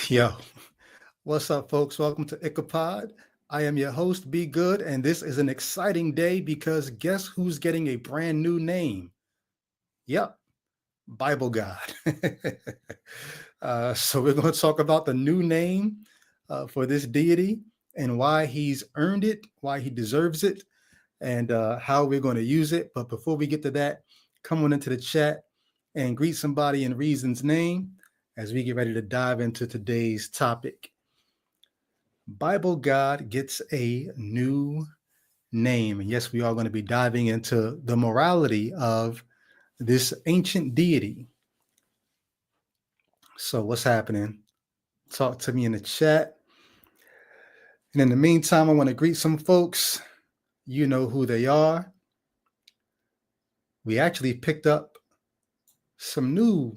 Yo, what's up, folks? Welcome to Ichabod. I am your host, Be Good, and this is an exciting day because guess who's getting a brand new name? Yep, Bible God. So we're going to talk about the new name for this deity and why he's earned it, why he deserves it, and how we're going to use it. But before we get to that, come on into the chat and greet somebody in Reason's name as we get ready to dive into today's topic. Bible God gets a new name. And yes, we are going to be diving into the morality of this ancient deity. So, what's happening? Talk to me in the chat. And in the meantime, I want to greet some folks. You know who they are. We actually picked up some new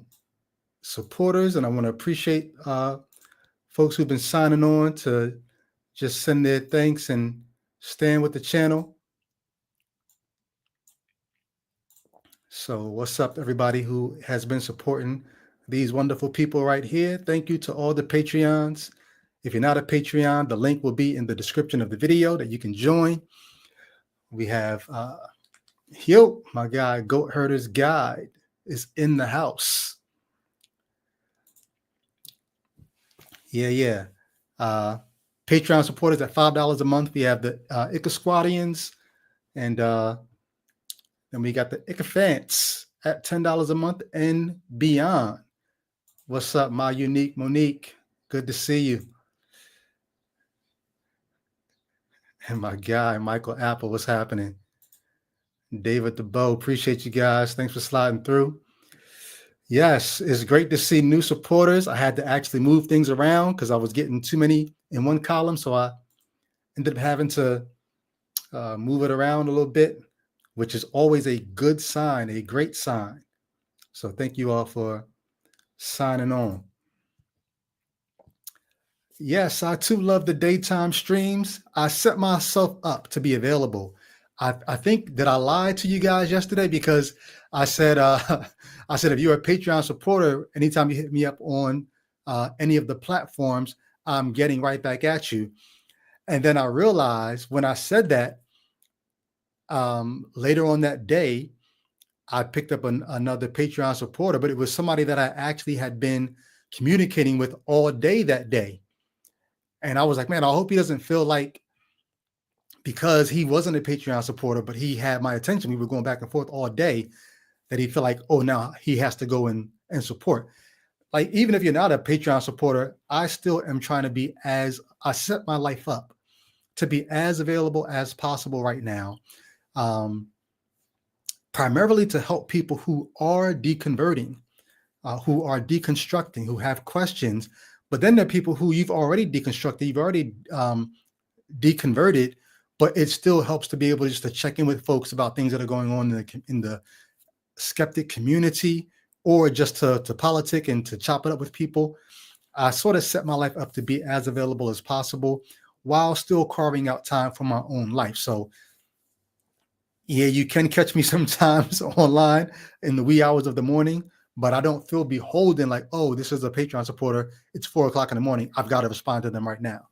supporters, and I want to appreciate folks who've been signing on to just send their thanks and stand with the channel. So what's up, everybody who has been supporting these wonderful people right here? Thank you to all the Patreons. If you're not a Patreon, the link will be in the description of the video that you can join. We have, my guy, Goat Herder's Guide is in the house. Yeah. Patreon supporters at $5 a month. We have the Icka and then we got the Ickafants at $10 a month and beyond. What's up, my unique Monique? Good to see you. And my guy, Michael Apple, what's happening? David DeBow, appreciate you guys. Thanks for sliding through. Yes, it's great to see new supporters. I had to actually move things around because I was getting too many in one column. So I ended up having to move it around a little bit, which is always a good sign, a great sign. So thank you all for signing on. Yes, I too love the daytime streams. I set myself up to be available. I think that I lied to you guys yesterday because I said if you're a Patreon supporter, anytime you hit me up on any of the platforms, I'm getting right back at you. And then I realized when I said that, later on that day, I picked up another Patreon supporter, but it was somebody that I actually had been communicating with all day that day. And I was like, man, I hope he doesn't feel like because he wasn't a Patreon supporter, but he had my attention, we were going back and forth all day, that he felt like, oh, now he has to go and support. Like, even if you're not a Patreon supporter, I still am trying to be I set my life up to be as available as possible right now. Primarily to help people who are deconverting, who are deconstructing, who have questions. But then there are people who you've already deconstructed, you've already deconverted, but it still helps to be able just to check in with folks about things that are going on in the skeptic community, or just to politic and to chop it up with people. I sort of set my life up to be as available as possible while still carving out time for my own life. So yeah, you can catch me sometimes online in the wee hours of the morning, but I don't feel beholden like, oh, this is a Patreon supporter. It's 4:00 in the morning. I've got to respond to them right now.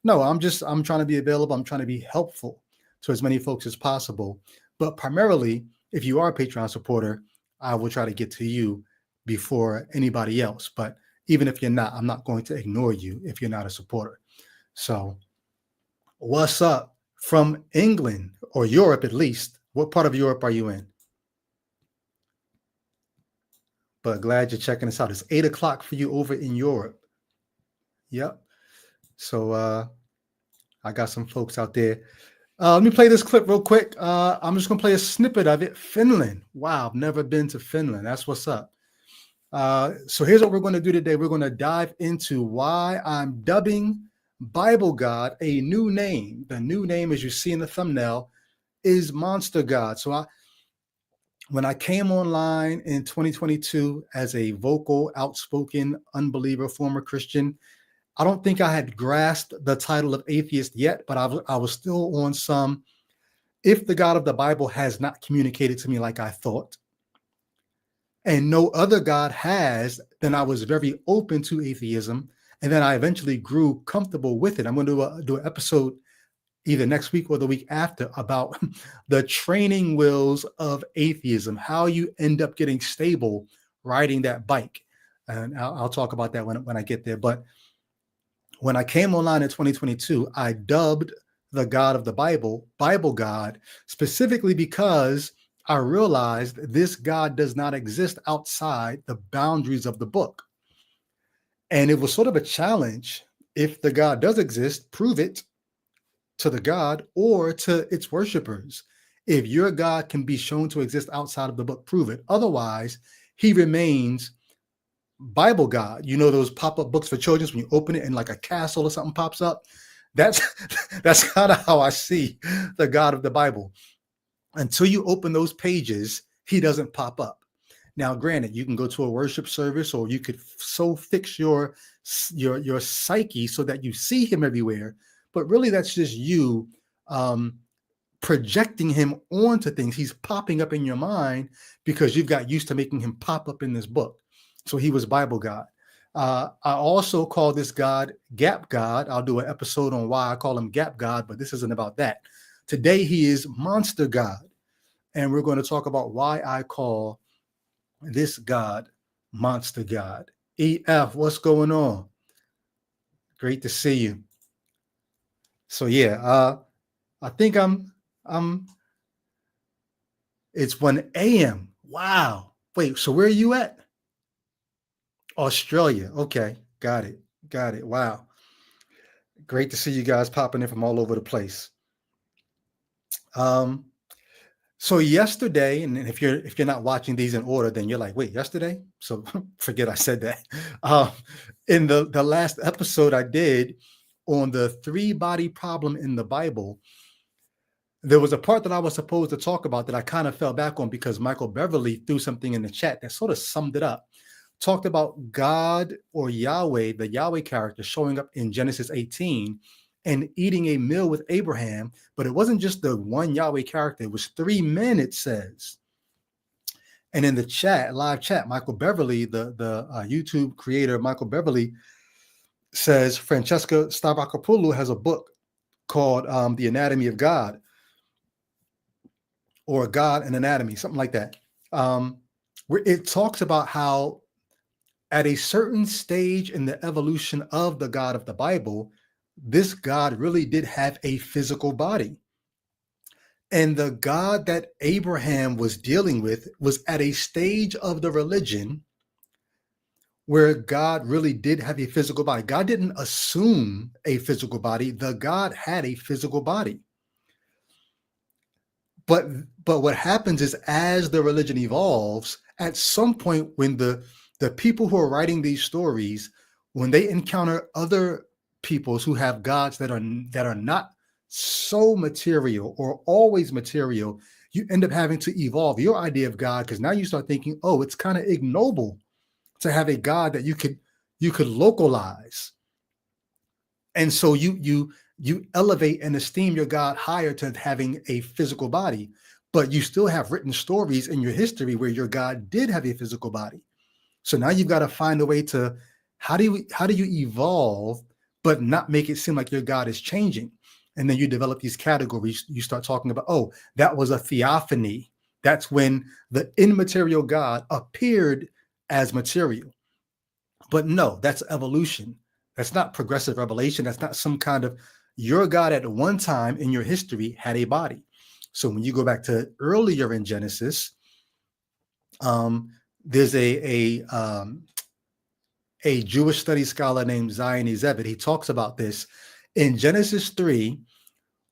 No, I'm trying to be available. I'm trying to be helpful to as many folks as possible. But primarily, if you are a Patreon supporter, I will try to get to you before anybody else. But even if you're not, I'm not going to ignore you if you're not a supporter. So what's up from England, or Europe at least? What part of Europe are you in? But glad you're checking us out. It's 8:00 for you over in Europe. Yep. So I got some folks out there. Let me play this clip real quick. I'm just going to play a snippet of it. Finland. Wow, I've never been to Finland. That's what's up. So here's what we're going to do today. We're going to dive into why I'm dubbing Bible God a new name. The new name, as you see in the thumbnail, is Monster God. So when I came online in 2022 as a vocal, outspoken unbeliever, former Christian, I don't think I had grasped the title of atheist yet, but I was still on some, if the God of the Bible has not communicated to me like I thought, and no other God has, then I was very open to atheism And then I eventually grew comfortable with it. I'm going to do an episode either next week or the week after about the training wheels of atheism, how you end up getting stable riding that bike. And I'll talk about that when I get there. But when I came online in 2022, I dubbed the God of the Bible God, specifically because I realized this God does not exist outside the boundaries of the book. And it was sort of a challenge. If the God does exist, prove it to the God or to its worshipers. If your God can be shown to exist outside of the book, prove it. Otherwise, he remains Bible God. You know those pop-up books for children when you open it and like a castle or something pops up? That's that's kind of how I see the God of the Bible. Until you open those pages, he doesn't pop up. Now, granted, you can go to a worship service, or you could so fix your psyche so that you see him everywhere. But really, that's just you projecting him onto things. He's popping up in your mind because you've got used to making him pop up in this book. So he was Bible God. I also call this God Gap God. I'll do an episode on why I call him Gap God, but this isn't about that. Today, he is Monster God. And we're going to talk about why I call this God Monster God. EF, what's going on? Great to see you. So yeah, I think it's 1 a.m. Wow. Wait, so where are you at? Australia. Okay, got it. Wow. Great to see you guys popping in from all over the place. So yesterday, and if you're not watching these in order, then you're like, wait, yesterday? So forget I said that. In the last episode I did on the 3-body problem in the Bible, there was a part that I was supposed to talk about that I kind of fell back on because Michael Beverly threw something in the chat that sort of summed it up. Talked about God or Yahweh, the Yahweh character, showing up in Genesis 18 and eating a meal with Abraham, but it wasn't just the one Yahweh character, it was 3 men, it says. And in the chat, live chat, Michael Beverly, the YouTube creator, Michael Beverly, says Francesca Stavrakopoulou has a book called The Anatomy of God, or God and Anatomy, something like that, where it talks about how at a certain stage in the evolution of the God of the Bible, this God really did have a physical body. And the God that Abraham was dealing with was at a stage of the religion where God really did have a physical body. God didn't assume a physical body. The God had a physical body. But what happens is, as the religion evolves, at some point when the people who are writing these stories, when they encounter other peoples who have gods that are not so material or always material, you end up having to evolve your idea of God, because now you start thinking, oh, it's kind of ignoble to have a God that you could localize. And so you elevate and esteem your God higher to having a physical body, but you still have written stories in your history where your God did have a physical body. So now you've got to find a way to, how do you evolve but not make it seem like your God is changing? And then you develop these categories. You start talking about, oh, that was a theophany. That's when the immaterial God appeared as material. But no, that's evolution. That's not progressive revelation. That's not some kind of, your God at one time in your history had a body. So when you go back to earlier in Genesis, there's a Jewish studies scholar named Zion Ezebit. He talks about this in Genesis 3,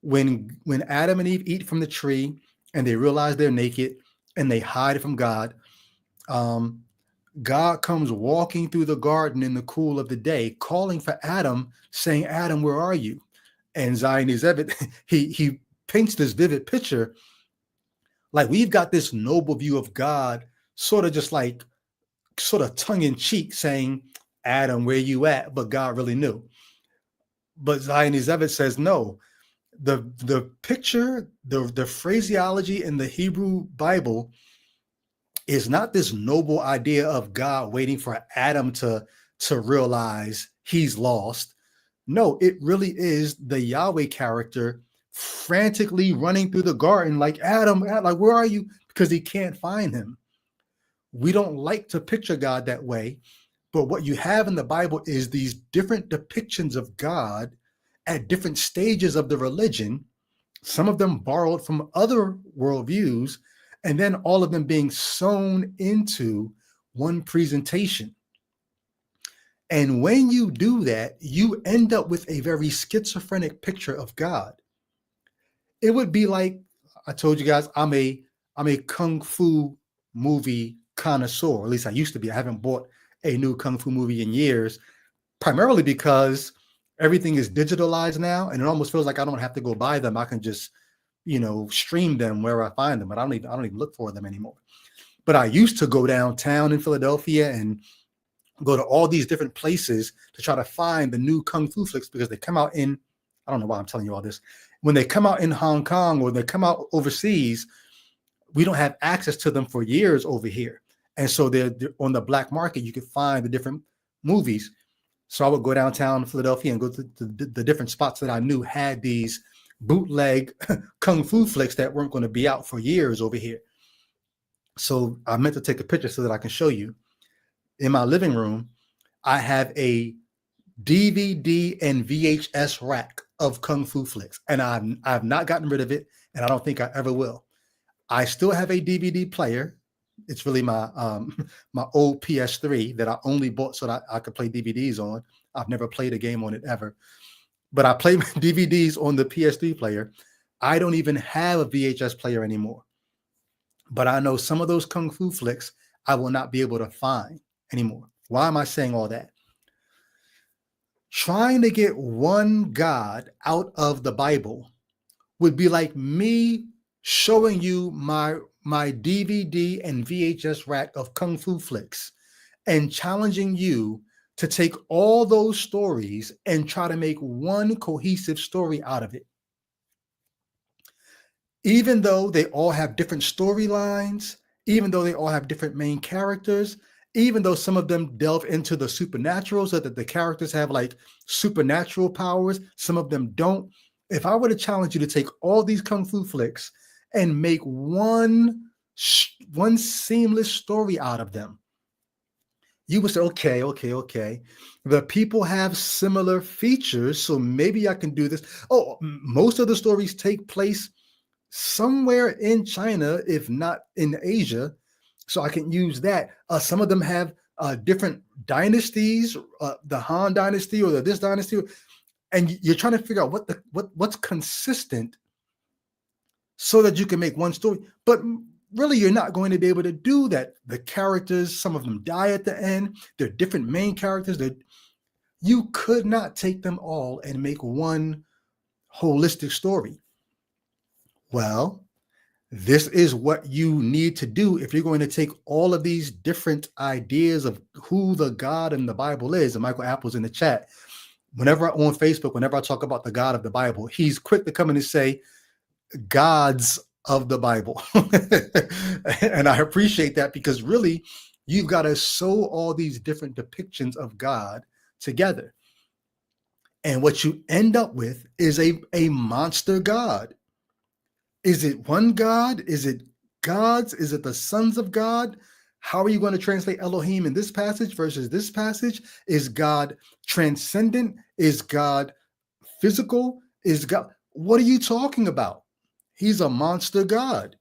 when Adam and Eve eat from the tree and they realize they're naked and they hide from God. God comes walking through the garden in the cool of the day, calling for Adam, saying, Adam, where are you? And Zion Ezebit, he paints this vivid picture. Like, we've got this noble view of God, sort of tongue in cheek, saying, Adam, where you at? But God really knew. But Zion Ezebit says, no, the picture, the phraseology in the Hebrew Bible is not this noble idea of God waiting for Adam to to realize he's lost. No, it really is the Yahweh character frantically running through the garden like, Adam, like, where are you? Because he can't find him. We don't like to picture God that way. But what you have in the Bible is these different depictions of God at different stages of the religion, some of them borrowed from other worldviews, and then all of them being sewn into one presentation. And when you do that, you end up with a very schizophrenic picture of God. It would be like, I told you guys, I'm a kung fu movie connoisseur. At least I used to be. I haven't bought a new kung fu movie in years, primarily because everything is digitalized now, and it almost feels like I don't have to go buy them. I can just, stream them where I find them, but I don't even look for them anymore. But I used to go downtown in Philadelphia and go to all these different places to try to find the new kung fu flicks, because they come out in, I don't know why I'm telling you all this. When they come out in Hong Kong or they come out overseas, we don't have access to them for years over here. And so they're on the black market. You can find the different movies. So I would go downtown to Philadelphia and go to the different spots that I knew had these bootleg kung fu flicks that weren't going to be out for years over here. So I meant to take a picture so that I can show you. In my living room, I have a DVD and VHS rack of kung fu flicks, and I've not gotten rid of it, and I don't think I ever will. I still have a DVD player. It's really my my old PS3 that I only bought so that I could play DVDs on. I've never played a game on it ever, but I play DVDs on the PS3 player. I don't even have a VHS player anymore. But I know some of those kung fu flicks I will not be able to find anymore. Why am I saying all that? Trying to get one God out of the Bible would be like me showing you my DVD and VHS rack of kung fu flicks and challenging you to take all those stories and try to make one cohesive story out of it. Even though they all have different storylines, even though they all have different main characters, even though some of them delve into the supernatural so that the characters have like supernatural powers, some of them don't. If I were to challenge you to take all these kung fu flicks and make one seamless story out of them, you would say, okay. The people have similar features, so maybe I can do this. Oh, most of the stories take place somewhere in China, if not in Asia, so I can use that. Some of them have different dynasties, the Han dynasty or the this dynasty, and you're trying to figure out what's consistent so that you can make one story. But really, you're not going to be able to do that. The characters, some of them die at the end. They're different main characters. You could not take them all and make one holistic story. Well, this is what you need to do if you're going to take all of these different ideas of who the God in the Bible is. And Michael Apple's in the chat. Whenever on Facebook, whenever I talk about the God of the Bible, he's quick to come in and say, gods of the Bible. And I appreciate that, because really, you've got to sew all these different depictions of God together. And what you end up with is a monster God. Is it one God? Is it gods? Is it the sons of God? How are you going to translate Elohim in this passage versus this passage? Is God transcendent? Is God physical? Is God, what are you talking about? He's a monster God.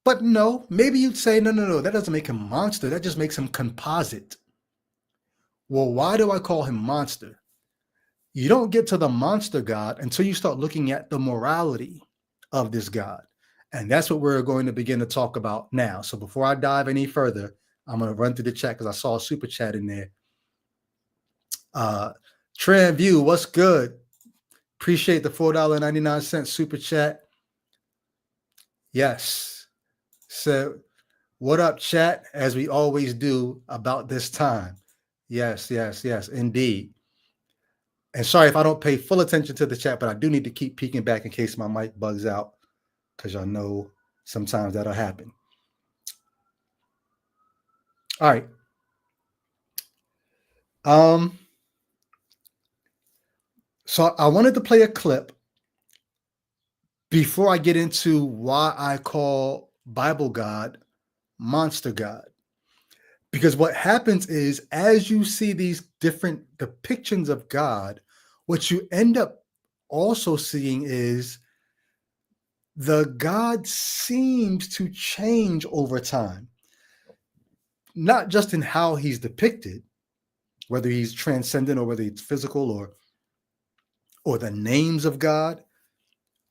But no, maybe you'd say, no, that doesn't make him monster. That just makes him composite. Well, why do I call him monster? You don't get to the monster God until you start looking at the morality of this God. And that's what we're going to begin to talk about now. So before I dive any further, I'm going to run through the chat because I saw a super chat in there. Tran View, what's good? Appreciate the $4.99 super chat. Yes. So what up, chat? As we always do about this time. Yes, indeed. And sorry if I don't pay full attention to the chat, but I do need to keep peeking back in case my mic bugs out, because y'all know sometimes that'll happen. All right. So I wanted to play a clip before I get into why I call Bible God monster God. Because what happens is, as you see these different depictions of God, what you end up also seeing is the God seems to change over time, not just in how he's depicted, whether he's transcendent or whether it's physical or the names of God,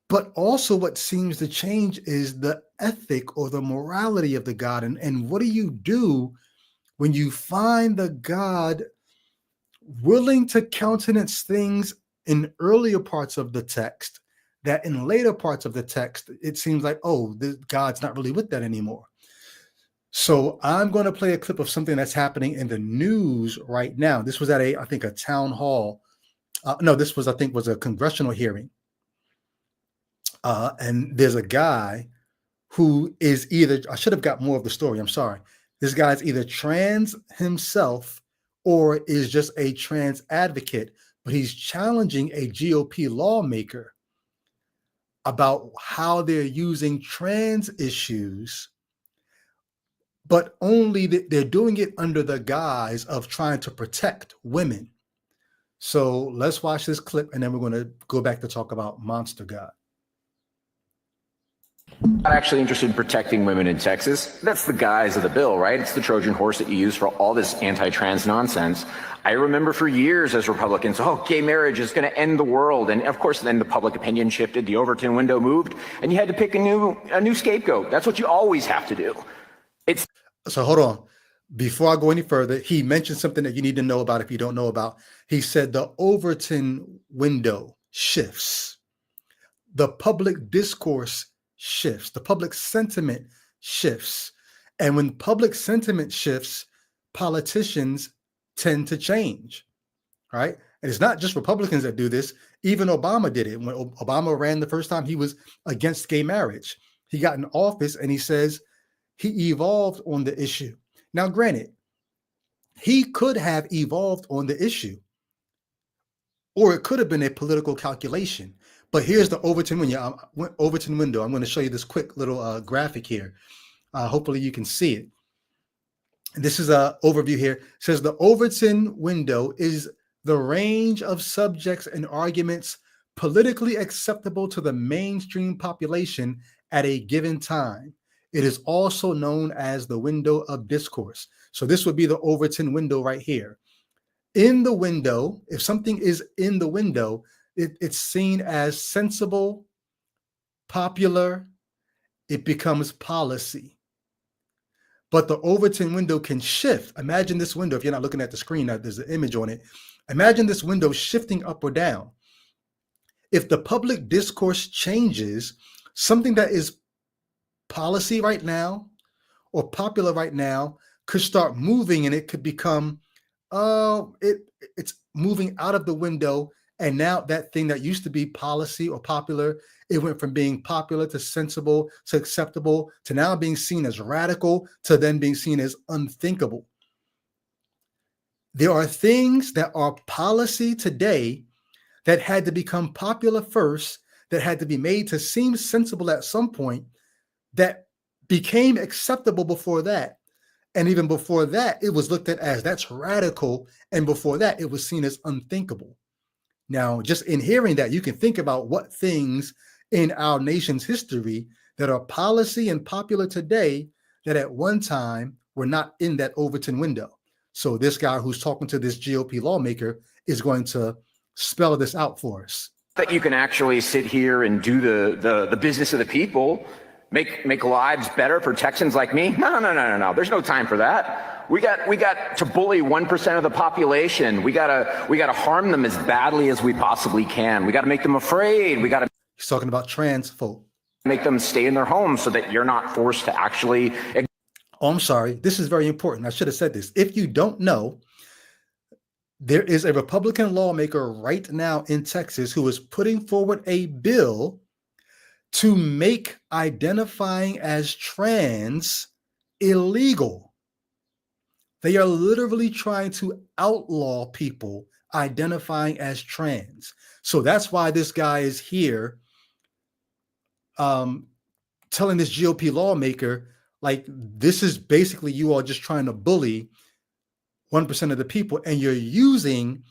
but also what seems to change is the ethic or the morality of the God. And what do you do when you find the God willing to countenance things in earlier parts of the text that in later parts of the text, it seems like, oh, God's not really with that anymore. So I'm going to play a clip of something that's happening in the news right now. This was at I think a town hall. No, this was, I think, was a congressional hearing. And there's a guy who is either, I should have got more of the story. I'm sorry. This guy's either trans himself or is just a trans advocate, but he's challenging a GOP lawmaker about how they're using trans issues, but only they're doing it under the guise of trying to protect women. So let's watch this clip and then we're going to go back to talk about Monster God. Not actually interested in protecting women in Texas. That's the guise of the bill, right? It's the Trojan horse that you use for all this anti-trans nonsense. I remember for years as Republicans, oh, gay marriage is going to end the world. And of course, then the public opinion shifted, the Overton window moved, and you had to pick a new scapegoat. That's what you always have to do. So hold on. Before I go any further, he mentioned something that you need to know about if you don't know about. He said the Overton window shifts. The public discourse shifts. The public sentiment shifts. And when public sentiment shifts, politicians tend to change, right? And it's not just Republicans that do this. Even Obama did it. When Obama ran the first time, he was against gay marriage. He got in office and he says he evolved on the issue. Now, granted, he could have evolved on the issue, or it could have been a political calculation. But here's the Overton window. I'm going to show you this quick little graphic here. Hopefully you can see it. And this is an overview here. It says the Overton window is the range of subjects and arguments politically acceptable to the mainstream population at a given time. It is also known as the window of discourse. So this would be the Overton window right here. In the window, if something is in the window, it's seen as sensible, popular, it becomes policy. But the Overton window can shift. Imagine this window, if you're not looking at the screen, there's an image on it. Imagine this window shifting up or down. If the public discourse changes, something that is policy right now or popular right now could start moving, and it could become, it's moving out of the window. And now that thing that used to be policy or popular, it went from being popular to sensible to acceptable to now being seen as radical to then being seen as unthinkable. There are things that are policy today that had to become popular first, that had to be made to seem sensible at some point, that became acceptable before that. And even before that, it was looked at as that's radical. And before that, it was seen as unthinkable. Now, just in hearing that, you can think about what things in our nation's history that are policy and popular today that at one time were not in that Overton window. So this guy who's talking to this GOP lawmaker is going to spell this out for us. That you can actually sit here and do the business of the people, make lives better for Texans like me? No. There's no time for that. We got to bully 1% of the population. We gotta harm them as badly as we possibly can. We gotta make them afraid. He's talking about trans folk. Make them stay in their homes so that you're not forced to actually. Oh, I'm sorry. This is very important. I should have said this. If you don't know, there is a Republican lawmaker right now in Texas who is putting forward a bill to make identifying as trans illegal. They are literally trying to outlaw people identifying as trans. So that's why this guy is here telling this GOP lawmaker, like, this is basically you all just trying to bully 1% of the people, and you're using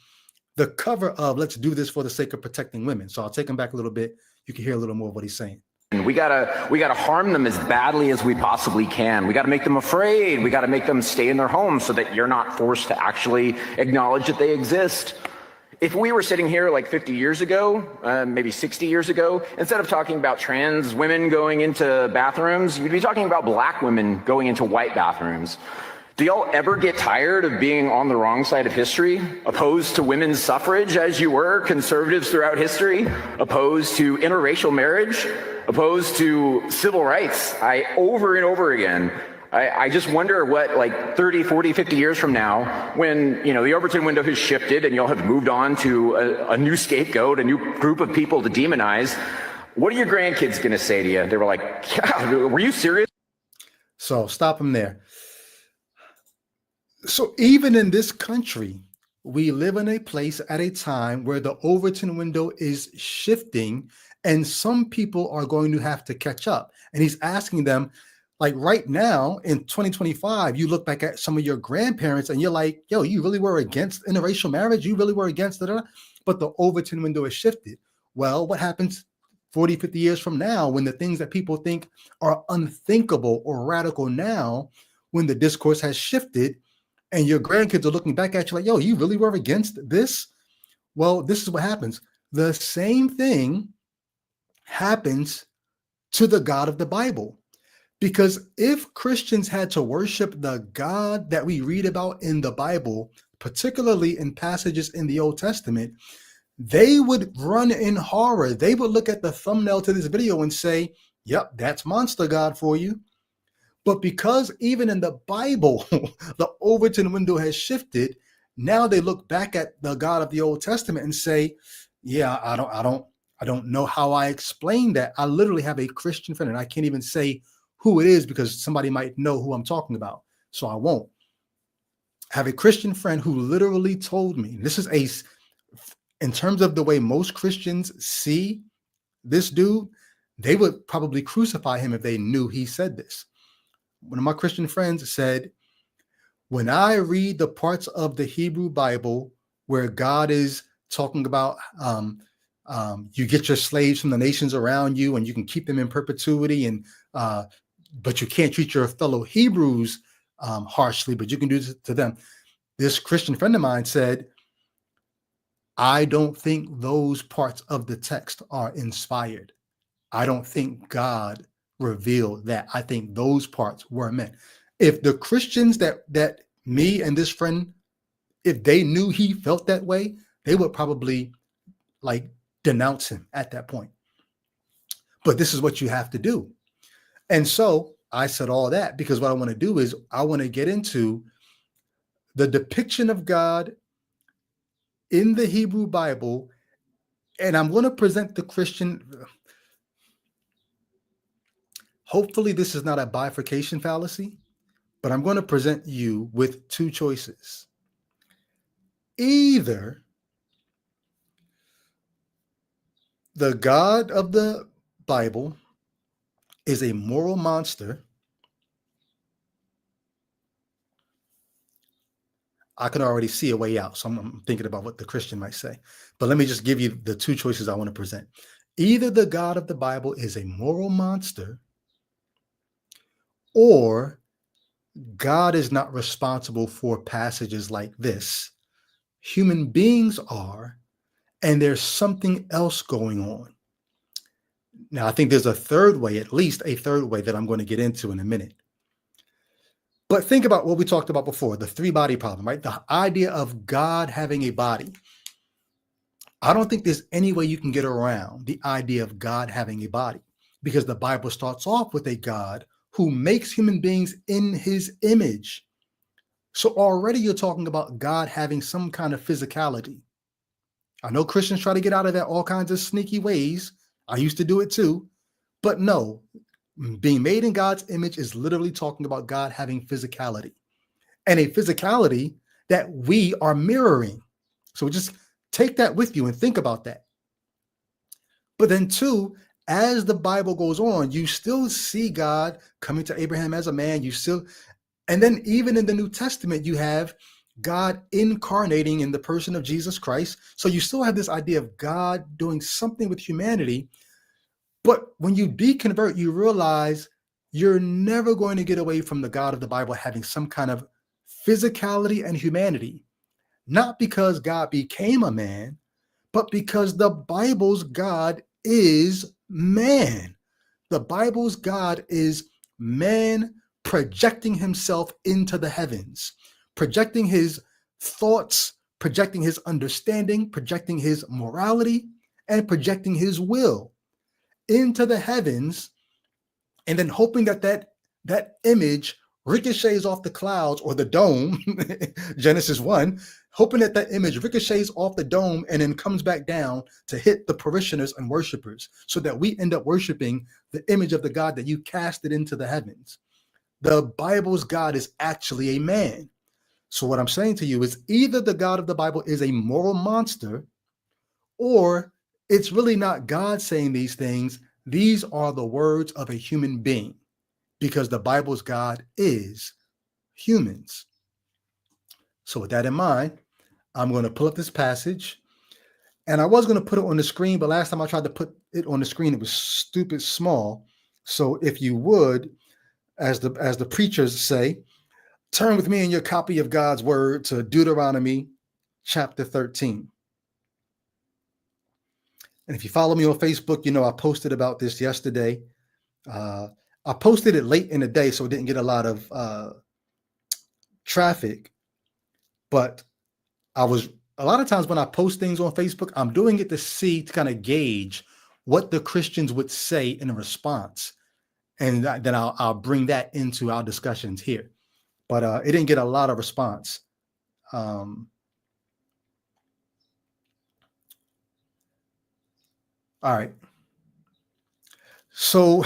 the cover of let's do this for the sake of protecting women. So I'll take him back a little bit. You can hear a little more of what he's saying. And we gotta harm them as badly as we possibly can. We gotta make them afraid. We gotta make them stay in their homes so that you're not forced to actually acknowledge that they exist. If we were sitting here like 50 years ago, maybe 60 years ago, instead of talking about trans women going into bathrooms, you'd be talking about black women going into white bathrooms. Do y'all ever get tired of being on the wrong side of history, opposed to women's suffrage as you were, conservatives throughout history, opposed to interracial marriage, opposed to civil rights? Over and over again, I just wonder what, like 30, 40, 50 years from now, when, you know, the Overton window has shifted and y'all have moved on to a new scapegoat, a new group of people to demonize, what are your grandkids going to say to you? They were like, yeah, were you serious? So stop him there. So even in this country, we live in a place at a time where the Overton window is shifting, and some people are going to have to catch up. And he's asking them, like, right now in 2025, you look back at some of your grandparents and you're like, yo, you really were against interracial marriage? You really were against it? But the Overton window is shifted. Well, what happens 40, 50 years from now when the things that people think are unthinkable or radical now, when the discourse has shifted, and your grandkids are looking back at you like, yo, you really were against this? Well, this is what happens. The same thing happens to the God of the Bible. Because if Christians had to worship the God that we read about in the Bible, particularly in passages in the Old Testament, they would run in horror. They would look at the thumbnail to this video and say, yep, that's Monster God for you. But because even in the Bible, the Overton window has shifted, now they look back at the God of the Old Testament and say, yeah, I don't know how I explain that. I literally have a Christian friend, and I can't even say who it is because somebody might know who I'm talking about. So I won't. I have a Christian friend who literally told me, this is in terms of the way most Christians see this dude, they would probably crucify him if they knew he said this. One of my Christian friends said, when I read the parts of the Hebrew Bible where God is talking about you get your slaves from the nations around you and you can keep them in perpetuity, and but you can't treat your fellow Hebrews harshly, but you can do this to them. This Christian friend of mine said, I don't think those parts of the text are inspired. I don't think God revealed that. I think those parts were meant. If the Christians that me and this friend, if they knew he felt that way, they would probably like denounce him at that point. But this is what you have to do. And so I said all that because what I want to do is I want to get into the depiction of God in the Hebrew Bible, and I'm going to present the Christian. Hopefully this is not a bifurcation fallacy, but I'm going to present you with two choices. Either the God of the Bible is a moral monster. I can already see a way out, so I'm thinking about what the Christian might say. But let me just give you the two choices I want to present. Either the God of the Bible is a moral monster, or God is not responsible for passages like this. Human beings are, and there's something else going on. Now, I think there's a third way, at least a third way that I'm going to get into in a minute. But think about what we talked about before, the three-body problem, right? The idea of God having a body. I don't think there's any way you can get around the idea of God having a body, because the Bible starts off with a God who makes human beings in his image. So already you're talking about God having some kind of physicality. I know Christians try to get out of that all kinds of sneaky ways. I used to do it too. But no, being made in God's image is literally talking about God having physicality. and a physicality that we are mirroring. So just take that with you and think about that. But then two, as the Bible goes on, you still see God coming to Abraham as a man. And then even in the New Testament, you have God incarnating in the person of Jesus Christ. So you still have this idea of God doing something with humanity. But when you deconvert, you realize you're never going to get away from the God of the Bible having some kind of physicality and humanity, not because God became a man, but because the Bible's God is man. The Bible's God is man projecting himself into the heavens, projecting his thoughts, projecting his understanding, projecting his morality, and projecting his will into the heavens, and then hoping that image ricochets off the clouds or the dome, Genesis 1, hoping that image ricochets off the dome and then comes back down to hit the parishioners and worshipers, so that we end up worshiping the image of the God that you casted into the heavens. The Bible's God is actually a man. So what I'm saying to you is either the God of the Bible is a moral monster, or it's really not God saying these things. These are the words of a human being, because the Bible's God is humans. So with that in mind, I'm going to pull up this passage, and I was going to put it on the screen, but last time I tried to put it on the screen, it was stupid small. So if you would, as the preachers say, turn with me in your copy of God's word to Deuteronomy chapter 13. And if you follow me on Facebook, you know I posted about this yesterday. I posted it late in the day, so it didn't get a lot of traffic. But a lot of times when I post things on Facebook, I'm doing it to kind of gauge what the Christians would say in response. And then I'll bring that into our discussions here. But it didn't get a lot of response. All right. So,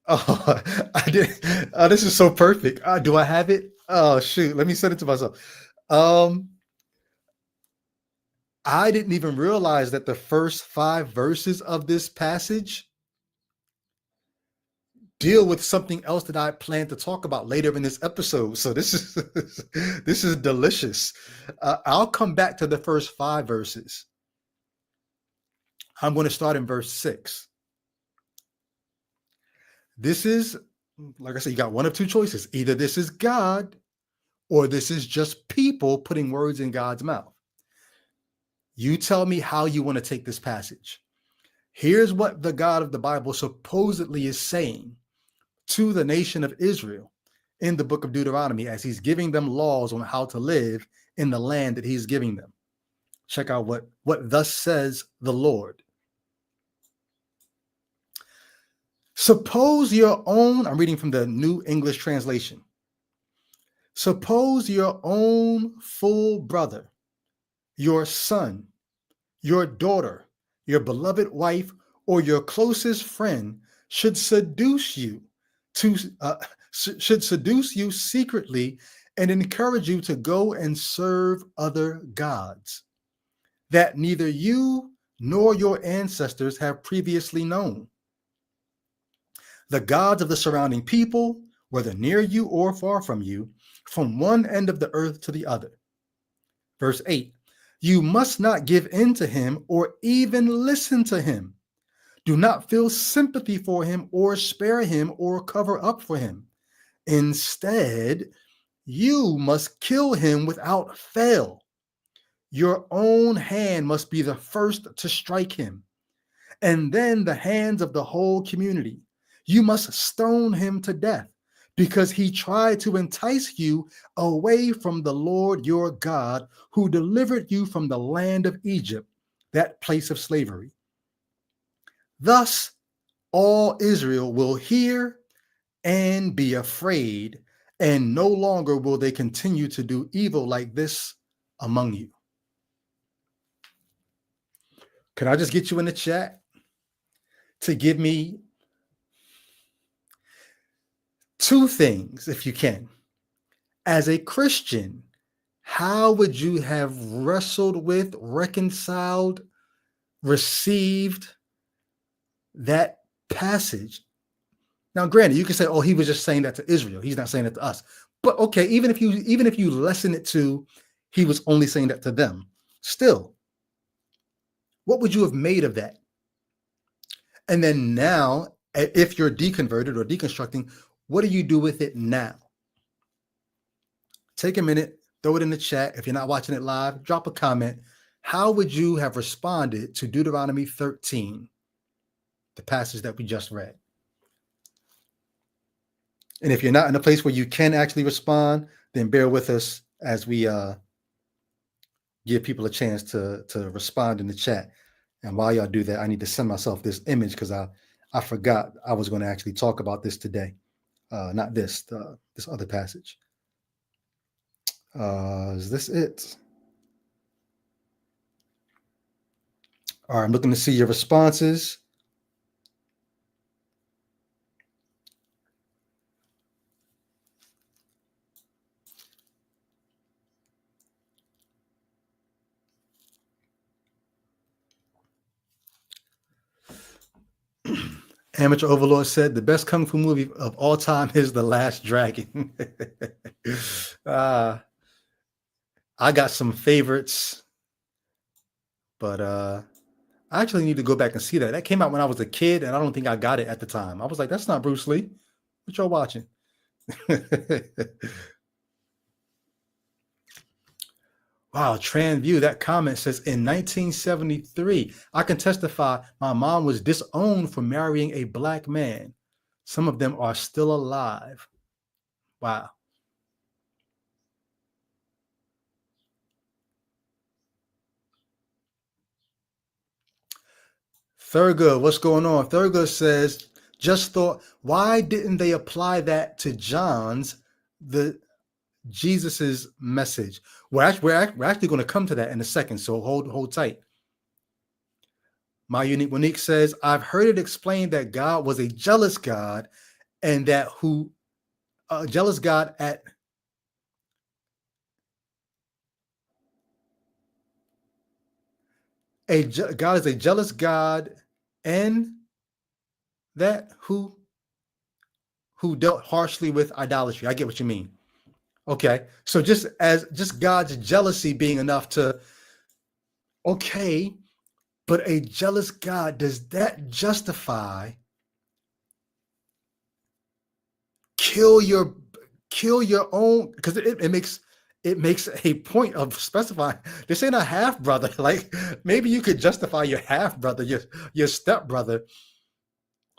oh, I did. This is so perfect. Do I have it? Oh, shoot. Let me send it to myself. I didn't even realize that the first 5 verses of this passage deal with something else that I plan to talk about later in this episode. So this is delicious. I'll come back to the first 5 verses. I'm going to start in verse 6. This is, like I said, you got one of 2 choices. Either this is God, or this is just people putting words in God's mouth. You tell me how you want to take this passage. Here's what the God of the Bible supposedly is saying to the nation of Israel in the book of Deuteronomy, as he's giving them laws on how to live in the land that he's giving them. Check out what thus says the Lord. Suppose your own, I'm reading from the New English Translation. Suppose your own full brother, your son, your daughter, your beloved wife, or your closest friend should seduce you secretly and encourage you to go and serve other gods that neither you nor your ancestors have previously known. The gods of the surrounding people, whether near you or far from you, from one end of the earth to the other. Verse 8, you must not give in to him or even listen to him. Do not feel sympathy for him or spare him or cover up for him. Instead, you must kill him without fail. Your own hand must be the first to strike him, and then the hands of the whole community. You must stone him to death, because he tried to entice you away from the Lord your God, who delivered you from the land of Egypt, that place of slavery. Thus, all Israel will hear and be afraid, and no longer will they continue to do evil like this among you. Can I just get you in the chat to give me 2 things, if you can, As a Christian, how would you have wrestled with, reconciled, received that passage? Now, granted, you can say, "Oh, he was just saying that to Israel. He's not saying it to us." But okay, even if you lessen it to, he was only saying that to them. Still, what would you have made of that? And then now, if you're deconverted or deconstructing, what do you do with it now? Take a minute, throw it in the chat. If you're not watching it live, drop a comment. How would you have responded to Deuteronomy 13, the passage that we just read? And if you're not in a place where you can actually respond, then bear with us as we give people a chance to respond in the chat. And while y'all do that, I need to send myself this image because I forgot I was going to actually talk about this today. Not this, this other passage. Is this it? All right, I'm looking to see your responses. Amateur Overlord said the best kung fu movie of all time is The Last Dragon. I got some favorites, but I actually need to go back and see that. That came out when I was a kid, and I don't think I got it at the time. I was like, that's not Bruce Lee. What y'all watching? Wow, Transview, that comment says in 1973, I can testify my mom was disowned for marrying a black man. Some of them are still alive. Wow. Thurgood, what's going on? Thurgood says, just thought, why didn't they apply that to Jesus's message? We're actually going to come to that in a second, so hold tight. My Unique Monique says, I've heard it explained that God was a jealous God, and that jealous God at God is a jealous God, and that who dealt harshly with idolatry. I get what you mean. Okay, so just God's jealousy being enough to, okay, but a jealous God, does that justify kill your own? Because it makes a point of specifying this ain't a half brother. Like maybe you could justify your half brother, your step brother,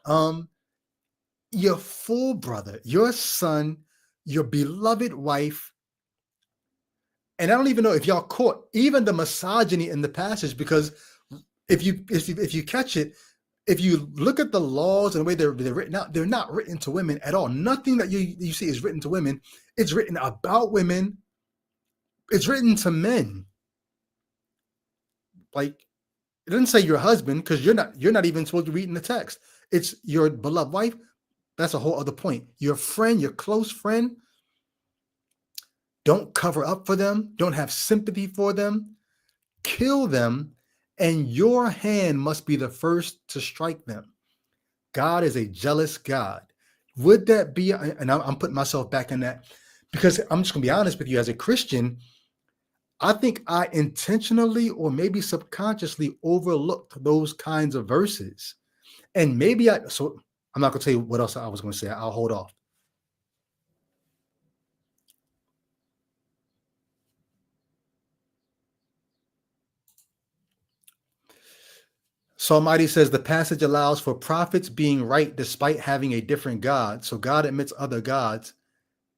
your full brother, your son, your beloved wife. And I don't even know if y'all caught even the misogyny in the passage, because if you catch it, if you look at the laws and the way they're written out, they're not written to women at all. Nothing that you see is written to women. It's written about women. It's written to men. Like it doesn't say your husband, because you're not even supposed to read in the text. It's your beloved wife. That's a whole other point. Your friend, your close friend. Don't cover up for them. Don't have sympathy for them. Kill them, and your hand must be the first to strike them. God is a jealous God. Would that be, and I'm putting myself back in that, because I'm just going to be honest with you, as a Christian, I think I intentionally or maybe subconsciously overlooked those kinds of verses. And maybe so I'm not going to tell you what else I was going to say. I'll hold off. So Almighty says the passage allows for prophets being right despite having a different God. So God admits other gods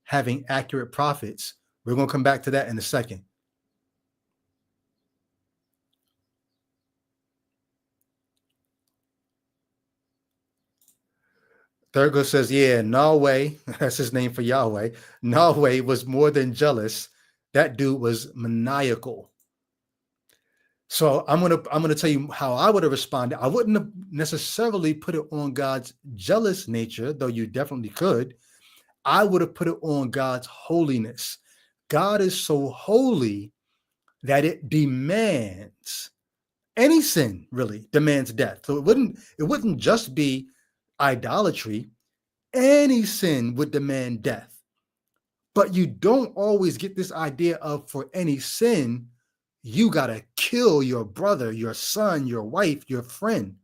having accurate prophets. We're going to come back to that in a second. Thurgood says, yeah, Norway, that's his name for Yahweh. Norway was more than jealous. That dude was maniacal. So I'm gonna tell you how I would have responded. I wouldn't have necessarily put it on God's jealous nature, though you definitely could. I would have put it on God's holiness. God is so holy that it demands, any sin really demands death. So it wouldn't just be idolatry. Any sin would demand death. But you don't always get this idea of, for any sin, you got to kill your brother, your son, your wife, your friend.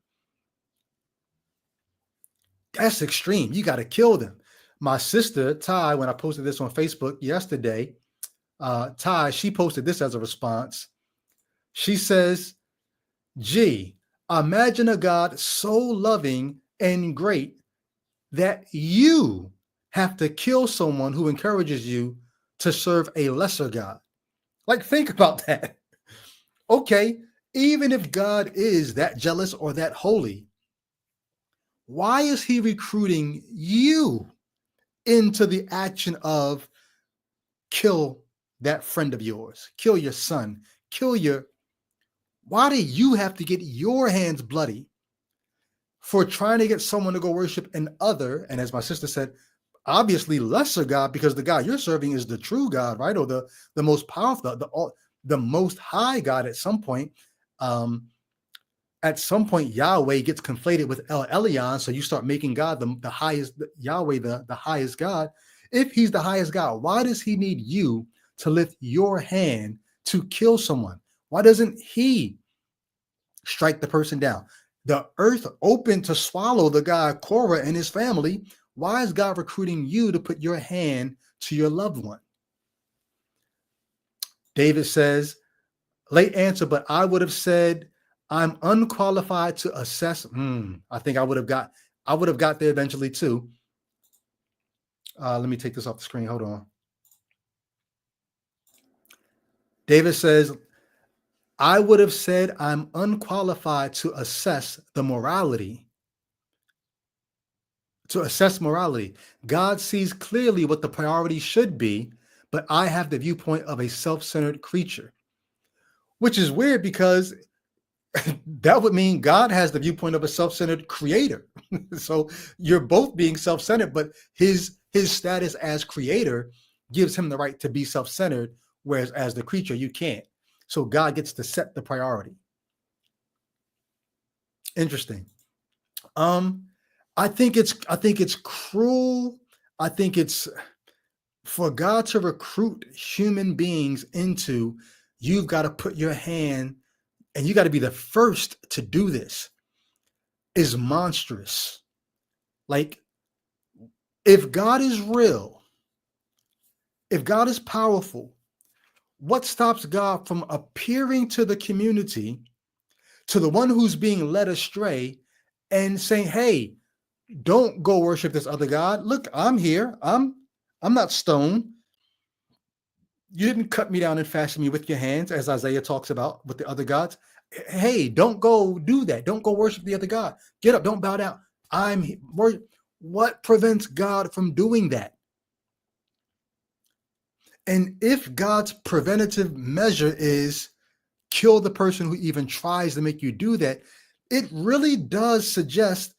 That's extreme. You got to kill them. My sister, Ty, when I posted this on Facebook yesterday, Ty, she posted this as a response. She says, gee, imagine a God so loving and great that you have to kill someone who encourages you to serve a lesser God. Like, think about that. Okay, even if God is that jealous or that holy, why is he recruiting you into the action of kill that friend of yours, kill your son, kill your... Why do you have to get your hands bloody for trying to get someone to go worship an other, and as my sister said, obviously lesser God, because the God you're serving is the true God, right? Or the most powerful, the most high God at some point. At some point, Yahweh gets conflated with El Elyon, so you start making God the highest, Yahweh the highest God. If he's the highest God, why does he need you to lift your hand to kill someone? Why doesn't he strike the person down? The earth opened to swallow the guy Korah and his family. Why is God recruiting you to put your hand to your loved one? David says, late answer, but I would have said I'm unqualified to assess. I think I would have got there eventually too. Let me take this off the screen. Hold on. David says, I would have said I'm unqualified to assess the morality. To assess morality. God sees clearly what the priority should be, but I have the viewpoint of a self-centered creature, which is weird because that would mean God has the viewpoint of a self-centered creator. So you're both being self-centered, but his status as creator gives him the right to be self-centered, whereas as the creature, you can't. So God gets to set the priority. Interesting. I think it's cruel. I think it's for God to recruit human beings into, you've got to put your hand and you got to be the first to do this, is monstrous. Like, if God is real, if God is powerful, what stops God from appearing to the community, to the one who's being led astray, and saying, hey, don't go worship this other God. Look, I'm here. I'm not stone. You didn't cut me down and fashion me with your hands, as Isaiah talks about with the other gods. Hey, don't go do that. Don't go worship the other God. Get up. Don't bow down. What prevents God from doing that? And if God's preventative measure is kill the person who even tries to make you do that, it really does suggest,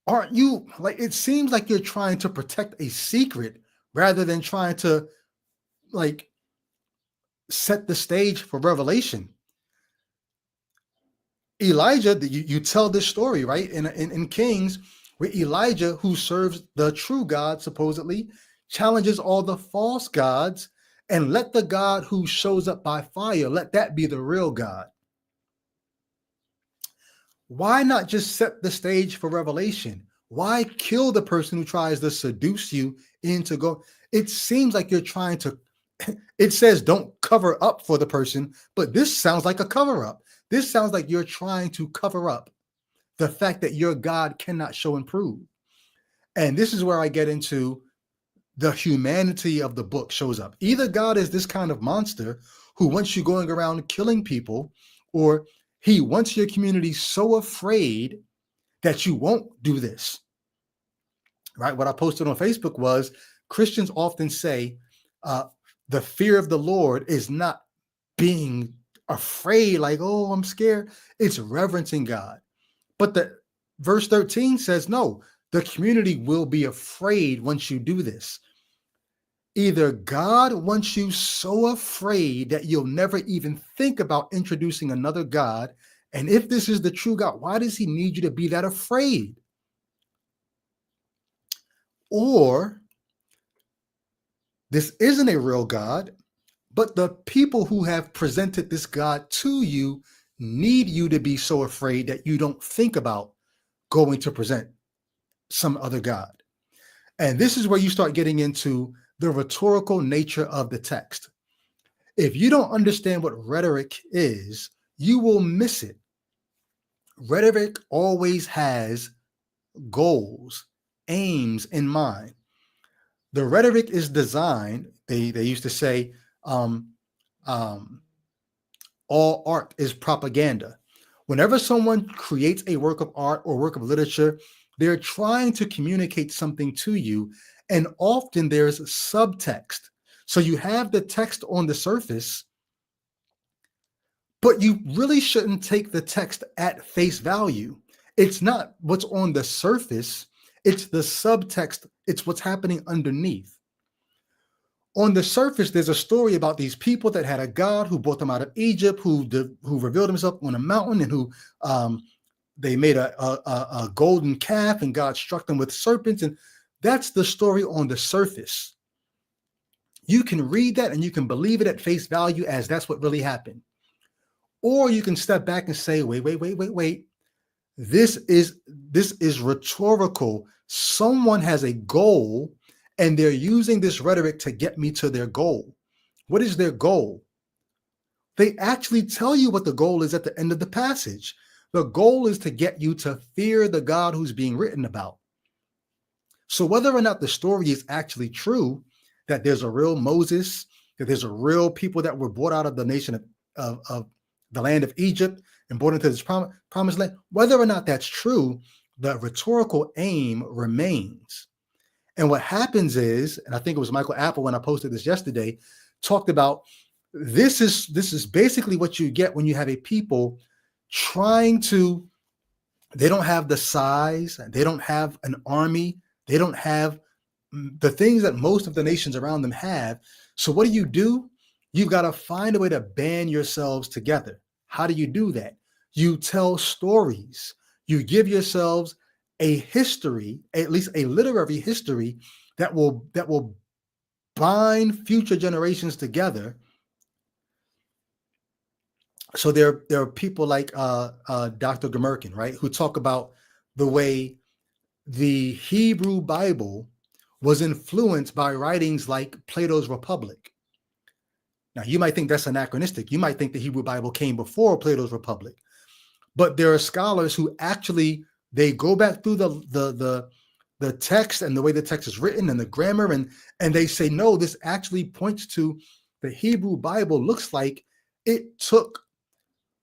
aren't you, like, it seems like you're trying to protect a secret rather than trying to, like, set the stage for revelation. Elijah, you tell this story, right? In Kings, where Elijah, who serves the true God, supposedly, challenges all the false gods, and let the God who shows up by fire, let that be the real God. Why not just set the stage for revelation? Why kill the person who tries to seduce you into go? It seems like you're trying to, it says don't cover up for the person, but this sounds like a cover up. This sounds like you're trying to cover up the fact that your God cannot show and prove. And this is where I get into the humanity of the book shows up. Either God is this kind of monster who wants you going around killing people, or he wants your community so afraid that you won't do this. Right? What I posted on Facebook was, Christians often say the fear of the Lord is not being afraid, like, oh, I'm scared. It's reverencing God. But the verse 13 says, no, the community will be afraid once you do this. Either God wants you so afraid that you'll never even think about introducing another God. And if this is the true God, why does he need you to be that afraid? Or this isn't a real God, but the people who have presented this God to you need you to be so afraid that you don't think about going to present some other God. And this is where you start getting into the rhetorical nature of the text. If you don't understand what rhetoric is, you will miss it. Rhetoric always has goals, aims in mind. The rhetoric is designed, they used to say, um, um, all art is propaganda. Whenever someone creates a work of art or work of literature, they're trying to communicate something to you, and often there's subtext. So you have the text on the surface, but you really shouldn't take the text at face value. It's not what's on the surface, it's the subtext, it's what's happening underneath. On the surface, there's a story about these people that had a God who brought them out of Egypt, who revealed himself on a mountain, and who they made a golden calf, and God struck them with serpents. And that's the story on the surface. You can read that and you can believe it at face value as that's what really happened. Or you can step back and say, wait. This is rhetorical. Someone has a goal and they're using this rhetoric to get me to their goal. What is their goal? They actually tell you what the goal is at the end of the passage. The goal is to get you to fear the God who's being written about. So whether or not the story is actually true, that there's a real Moses, that there's a real people that were brought out of the nation of the land of Egypt and brought into this promised land, whether or not that's true, the rhetorical aim remains. And what happens is, and I think it was Michael Apple when I posted this yesterday, talked about this is basically what you get when you have a people trying to, they don't have the size, they don't have an army, they don't have the things that most of the nations around them have. So what do? You've got to find a way to band yourselves together. How do you do that? You tell stories. You give yourselves a history, at least a literary history, that will bind future generations together. So there are people like Dr. Gamerkin, right, who talk about the way the Hebrew Bible was influenced by writings like Plato's Republic. Now, you might think that's anachronistic. You might think the Hebrew Bible came before Plato's Republic, but there are scholars who actually, they go back through the text and the way the text is written and the grammar, and they say, no, this actually points to the Hebrew Bible looks like it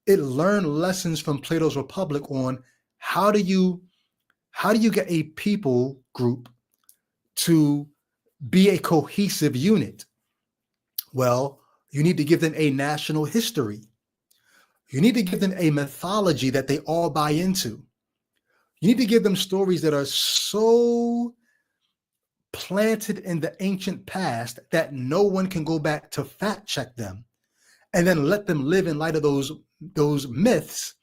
learned lessons from Plato's Republic on how do you get a people group to be a cohesive unit? Well, you need to give them a national history. You need to give them a mythology that they all buy into. You need to give them stories that are so planted in the ancient past that no one can go back to fact check them, and then let them live in light of those myths.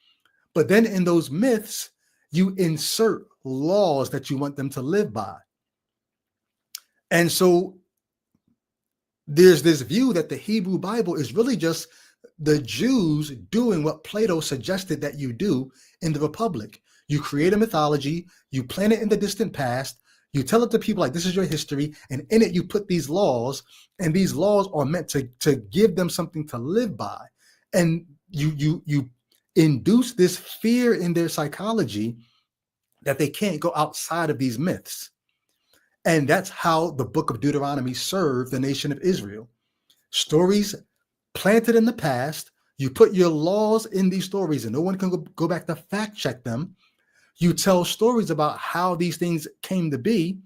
But then in those myths, you insert laws that you want them to live by. And so there's this view that the Hebrew Bible is really just the Jews doing what Plato suggested that you do in the Republic. You create a mythology, you plant it in the distant past, you tell it to people like this is your history, and in it you put these laws, and these laws are meant to give them something to live by. And you induce this fear in their psychology that they can't go outside of these myths. And that's how the book of Deuteronomy served the nation of Israel. Stories planted in the past, you put your laws in these stories and no one can go back to fact check them. You tell stories about how these things came to be,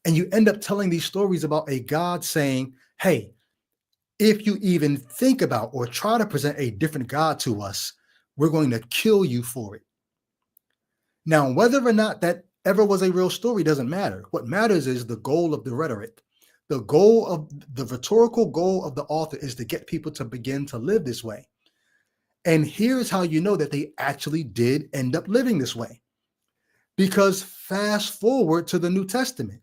and you end up telling these stories about a God saying, hey, if you even think about or try to present a different God to us, we're going to kill you for it. Now, whether or not that ever was a real story doesn't matter. What matters is the goal of the rhetoric. The rhetorical goal of the author is to get people to begin to live this way. And here's how you know that they actually did end up living this way. Because fast forward to the New Testament.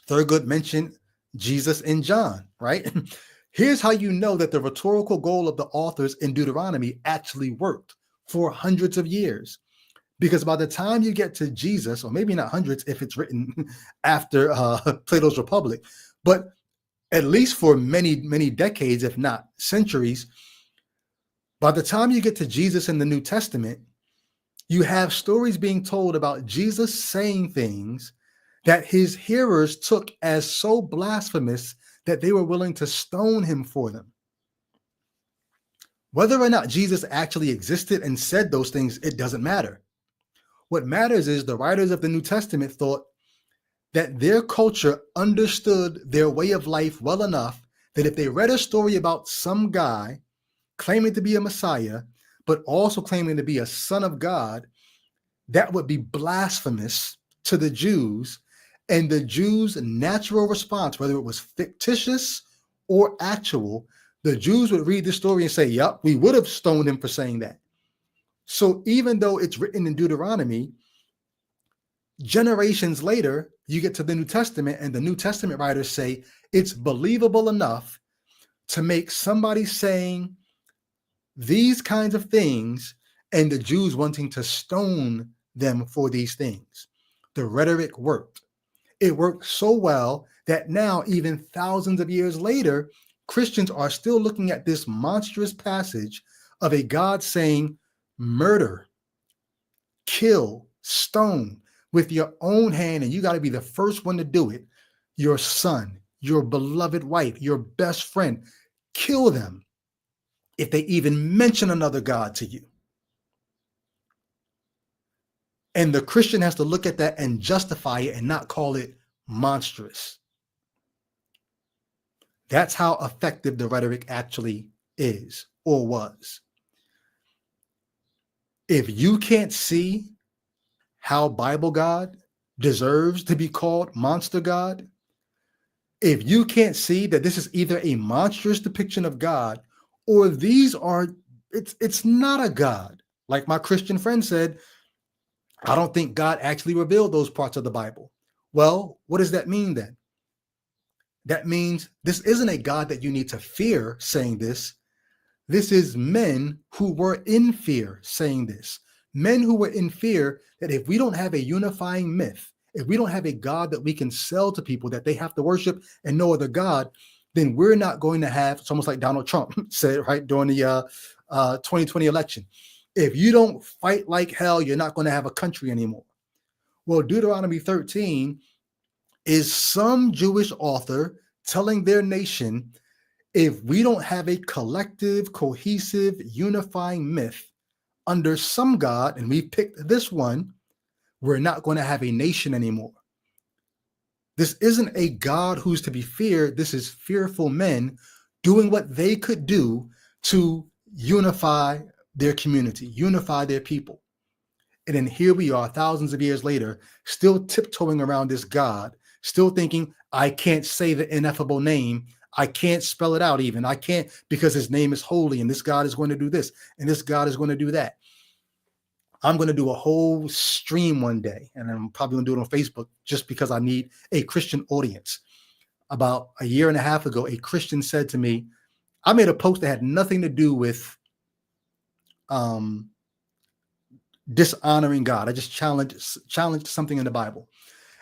Thurgood mentioned Jesus and John, right? Here's how you know that the rhetorical goal of the authors in Deuteronomy actually worked for hundreds of years. Because by the time you get to Jesus, or maybe not hundreds if it's written after Plato's Republic, but at least for many, many decades, if not centuries, by the time you get to Jesus in the New Testament, you have stories being told about Jesus saying things that his hearers took as so blasphemous that they were willing to stone him for them. Whether or not Jesus actually existed and said those things, it doesn't matter. What matters is the writers of the New Testament thought that their culture understood their way of life well enough that if they read a story about some guy claiming to be a Messiah, but also claiming to be a son of God, that would be blasphemous to the Jews. And the Jews' natural response, whether it was fictitious or actual, the Jews would read the story and say, yep, we would have stoned him for saying that. So even though it's written in Deuteronomy, generations later, you get to the New Testament and the New Testament writers say it's believable enough to make somebody saying these kinds of things and the Jews wanting to stone them for these things. The rhetoric worked. It worked so well that now, even thousands of years later, Christians are still looking at this monstrous passage of a God saying, murder, kill, stone with your own hand, and you got to be the first one to do it. Your son, your beloved wife, your best friend, kill them if they even mention another God to you. And the Christian has to look at that and justify it and not call it monstrous. That's how effective the rhetoric actually is or was. If you can't see how Bible God deserves to be called monster God, if you can't see that this is either a monstrous depiction of God or it's not a God. Like my Christian friend said, I don't think God actually revealed those parts of the Bible. Well, what does that mean then? That means this isn't a God that you need to fear saying this. This is men who were in fear saying this. Men who were in fear that if we don't have a unifying myth, if we don't have a God that we can sell to people that they have to worship and no other God, then we're not going to have, it's almost like Donald Trump said, right, during the 2020 election. If you don't fight like hell, you're not going to have a country anymore. Well, Deuteronomy 13 is some Jewish author telling their nation, if we don't have a collective, cohesive, unifying myth under some God, and we picked this one, we're not going to have a nation anymore. This isn't a God who's to be feared. This is fearful men doing what they could do to unify their community, unify their people. And then here we are thousands of years later, still tiptoeing around this God, still thinking, I can't say the ineffable name. I can't spell it out even. I can't because his name is holy and this God is going to do this and this God is going to do that. I'm going to do a whole stream one day, and I'm probably going to do it on Facebook just because I need a Christian audience. About a year and a half ago, a Christian said to me, I made a post that had nothing to do with dishonoring God. I just challenged something in the Bible.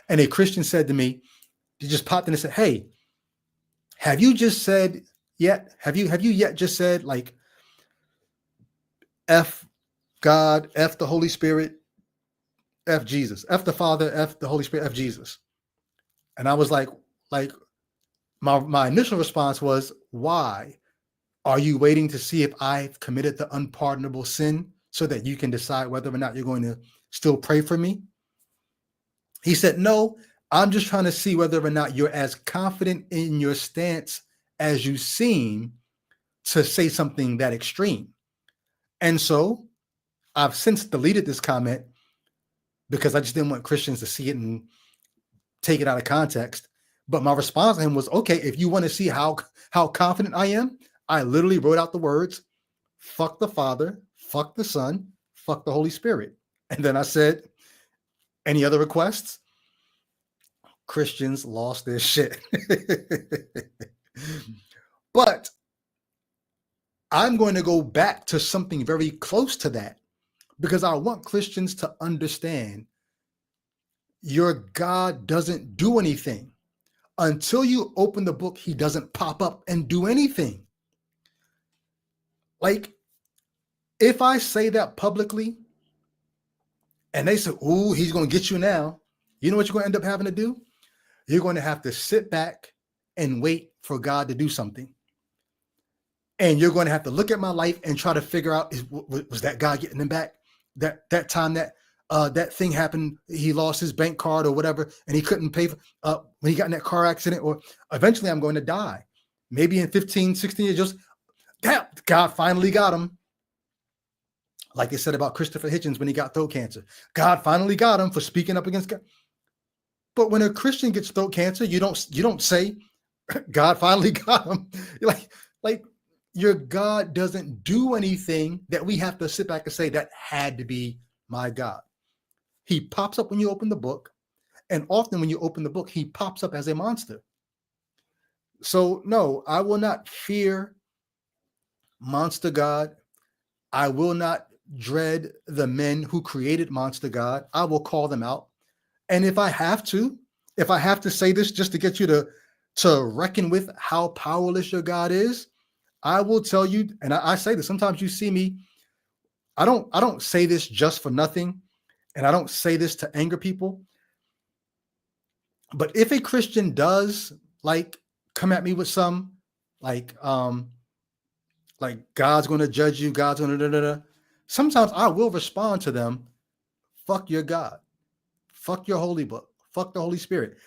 And a Christian said to me, he just popped in and said, hey, have you just said yet? Have you yet just said like F God, F the Holy Spirit, F Jesus, F the Father, F the Holy Spirit, F Jesus? And I was like my initial response was, why? Are you waiting to see if I've committed the unpardonable sin so that you can decide whether or not you're going to still pray for me? He said, no, I'm just trying to see whether or not you're as confident in your stance as you seem to say something that extreme. And so I've since deleted this comment, because I just didn't want Christians to see it and take it out of context. But my response to him was, okay, if you want to see how confident I am, I literally wrote out the words, fuck the Father, fuck the Son, fuck the Holy Spirit. And then I said, any other requests? Christians lost their shit. But I'm going to go back to something very close to that, because I want Christians to understand your God doesn't do anything. Until you open the book, he doesn't pop up and do anything. Like, if I say that publicly and they say, "Ooh, he's going to get you now," you know what you're going to end up having to do? You're going to have to sit back and wait for God to do something. And you're going to have to look at my life and try to figure out, was that God getting him back? That time that thing happened, he lost his bank card or whatever, and he couldn't pay for, when he got in that car accident, or eventually I'm going to die. Maybe in 15, 16 years, just that God finally got him. Like they said about Christopher Hitchens when he got throat cancer. God finally got him for speaking up against God. But when a Christian gets throat cancer, you don't say, God finally got him. You're like your God doesn't do anything that we have to sit back and say that had to be my God. He pops up when you open the book, and often when you open the book, he pops up as a monster. So no, I will not fear monster God. I will not dread the men who created monster God. I will call them out. And if I have to say this just to get you to reckon with how powerless your God is, I will tell you, and I say this, sometimes you see me, I don't say this just for nothing, and I don't say this to anger people. But if a Christian does like come at me with some like God's going to judge you, God's going to sometimes I will respond to them, fuck your God, fuck your holy book, fuck the Holy Spirit.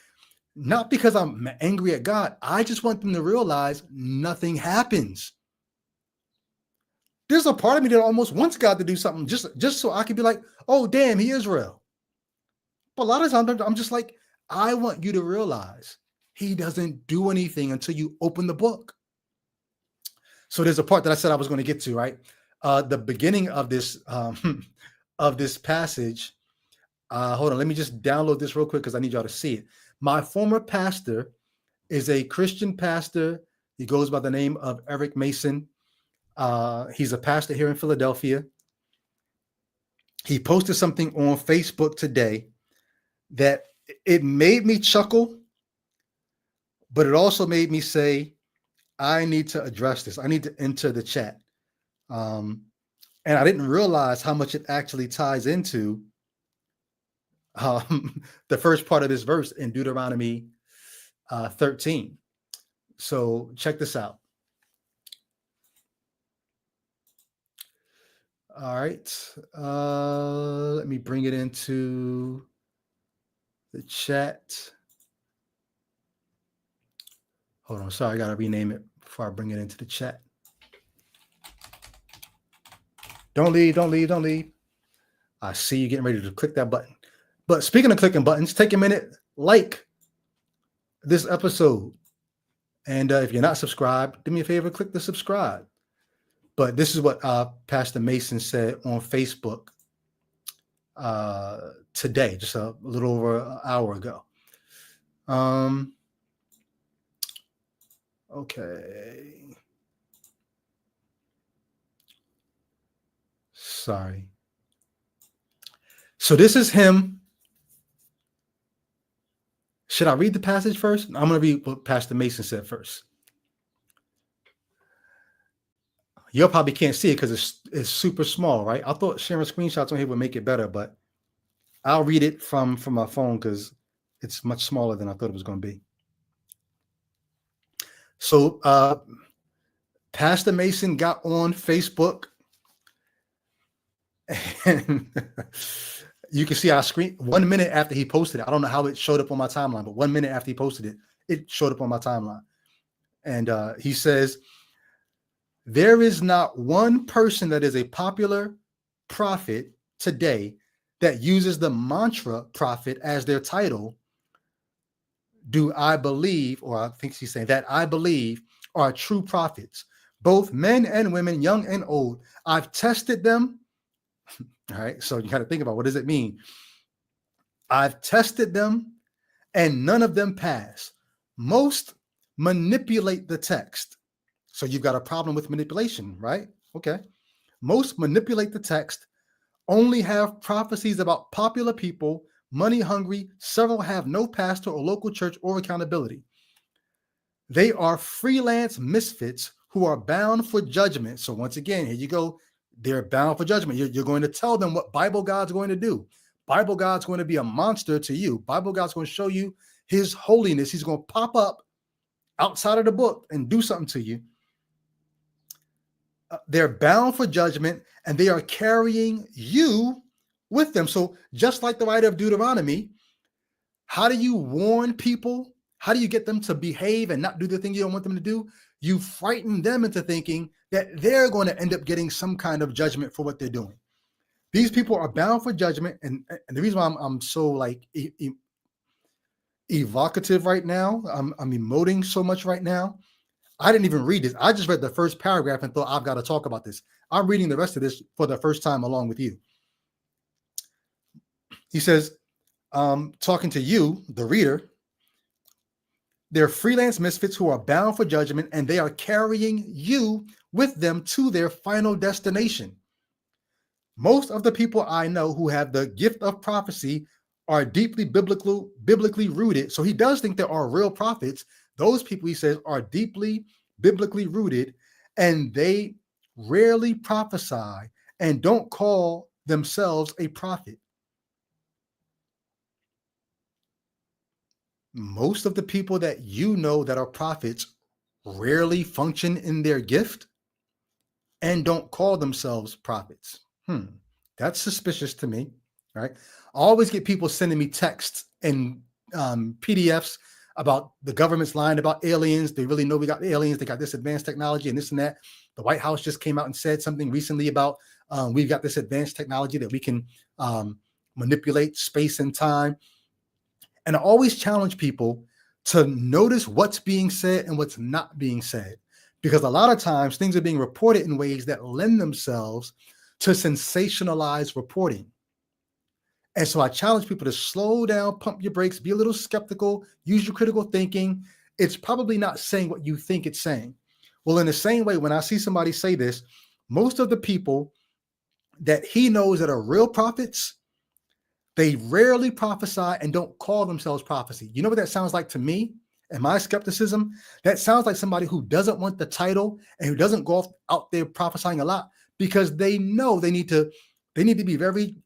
Not because I'm angry at God. I just want them to realize nothing happens. There's a part of me that almost wants God to do something just so I can be like, oh, damn, he is real. But a lot of times I'm just like, I want you to realize he doesn't do anything until you open the book. So there's a part that I said I was going to get to, right? The beginning of this passage. Hold on, let me just download this real quick because I need y'all to see it. My former pastor is a Christian pastor. He goes by the name of Eric Mason. He's a pastor here in Philadelphia. He posted something on Facebook today that it made me chuckle, but it also made me say, I need to address this. I need to enter the chat. And I didn't realize how much it actually ties into the first part of this verse in Deuteronomy 13. So check this out. All right. Let me bring it into the chat. Hold on. Sorry, I got to rename it before I bring it into the chat. Don't leave. I see you getting ready to click that button. But speaking of clicking buttons, take a minute, like this episode. And if you're not subscribed, do me a favor, click the subscribe. But this is what Pastor Mason said on Facebook today, just a little over an hour ago. Okay. Sorry. So this is him. Should I read the passage first? I'm going to read what Pastor Mason said first. You probably can't see it because it's super small, right? I thought sharing screenshots on here would make it better, but I'll read it from my phone because it's much smaller than I thought it was going to be. So Pastor Mason got on Facebook, and you can see our screen 1 minute after he posted it. I don't know how it showed up on my timeline, but 1 minute after he posted it, it showed up on my timeline. And he says, there is not one person that is a popular prophet today that uses the mantra prophet as their title do I believe, or I think she's saying that I believe are true prophets, both men and women, young and old. I've tested them. All right. So you got to think about, what does it mean? I've tested them and none of them pass. Most manipulate the text. So you've got a problem with manipulation, right? Okay. Most manipulate the text, only have prophecies about popular people, money hungry. Several have no pastor or local church or accountability. They are freelance misfits who are bound for judgment. So once again, here you go. They're bound for judgment. You're going to tell them what Bible God's going to do. Bible God's going to be a monster to you. Bible God's going to show you his holiness. He's going to pop up outside of the book and do something to you. They're bound for judgment, and they are carrying you with them. So just like the writer of Deuteronomy, how do you warn people? How do you get them to behave and not do the thing you don't want them to do? You frighten them into thinking that they're going to end up getting some kind of judgment for what they're doing. These people are bound for judgment. And the reason why I'm so like evocative right now, I'm emoting so much right now. I didn't even read this. I just read the first paragraph and thought, I've got to talk about this. I'm reading the rest of this for the first time along with you. He says, talking to you, the reader, they're freelance misfits who are bound for judgment, and they are carrying you with them to their final destination. Most of the people I know who have the gift of prophecy are deeply biblically rooted. So he does think there are real prophets. Those people, he says, are deeply biblically rooted, and they rarely prophesy and don't call themselves a prophet. Most of the people that you know that are prophets rarely function in their gift and don't call themselves prophets. That's suspicious to me, right? I always get people sending me texts and PDFs about the government's lying about aliens. They really know we got aliens. They got this advanced technology and this and that. The White House just came out and said something recently about we've got this advanced technology that we can manipulate space and time. And I always challenge people to notice what's being said and what's not being said, because a lot of times things are being reported in ways that lend themselves to sensationalized reporting. And so I challenge people to slow down, pump your brakes, be a little skeptical, use your critical thinking. It's probably not saying what you think it's saying. Well, in the same way, when I see somebody say this, most of the people that he knows that are real prophets, they rarely prophesy and don't call themselves prophecy. You know what that sounds like to me and my skepticism? That sounds like somebody who doesn't want the title and who doesn't go out there prophesying a lot, because they know they need to be very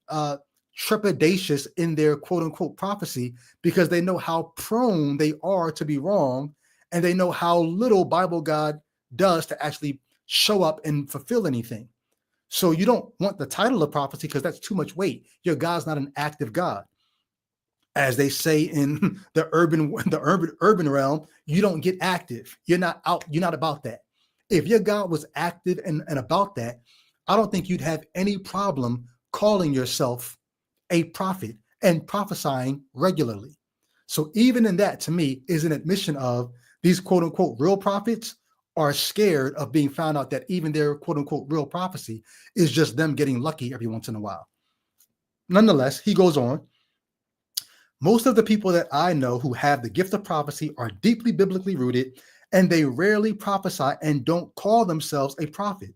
trepidatious in their quote unquote prophecy, because they know how prone they are to be wrong, and they know how little Bible God does to actually show up and fulfill anything. So you don't want the title of prophecy because that's too much weight. Your God's not an active God. As they say in the urban realm, you don't get active. You're not out. You're not about that. If your God was active and about that, I don't think you'd have any problem calling yourself a prophet and prophesying regularly. So even in that, to me, is an admission of these quote unquote real prophets are scared of being found out that even their quote unquote real prophecy is just them getting lucky every once in a while. Nonetheless, he goes on. Most of the people that I know who have the gift of prophecy are deeply biblically rooted, and they rarely prophesy and don't call themselves a prophet.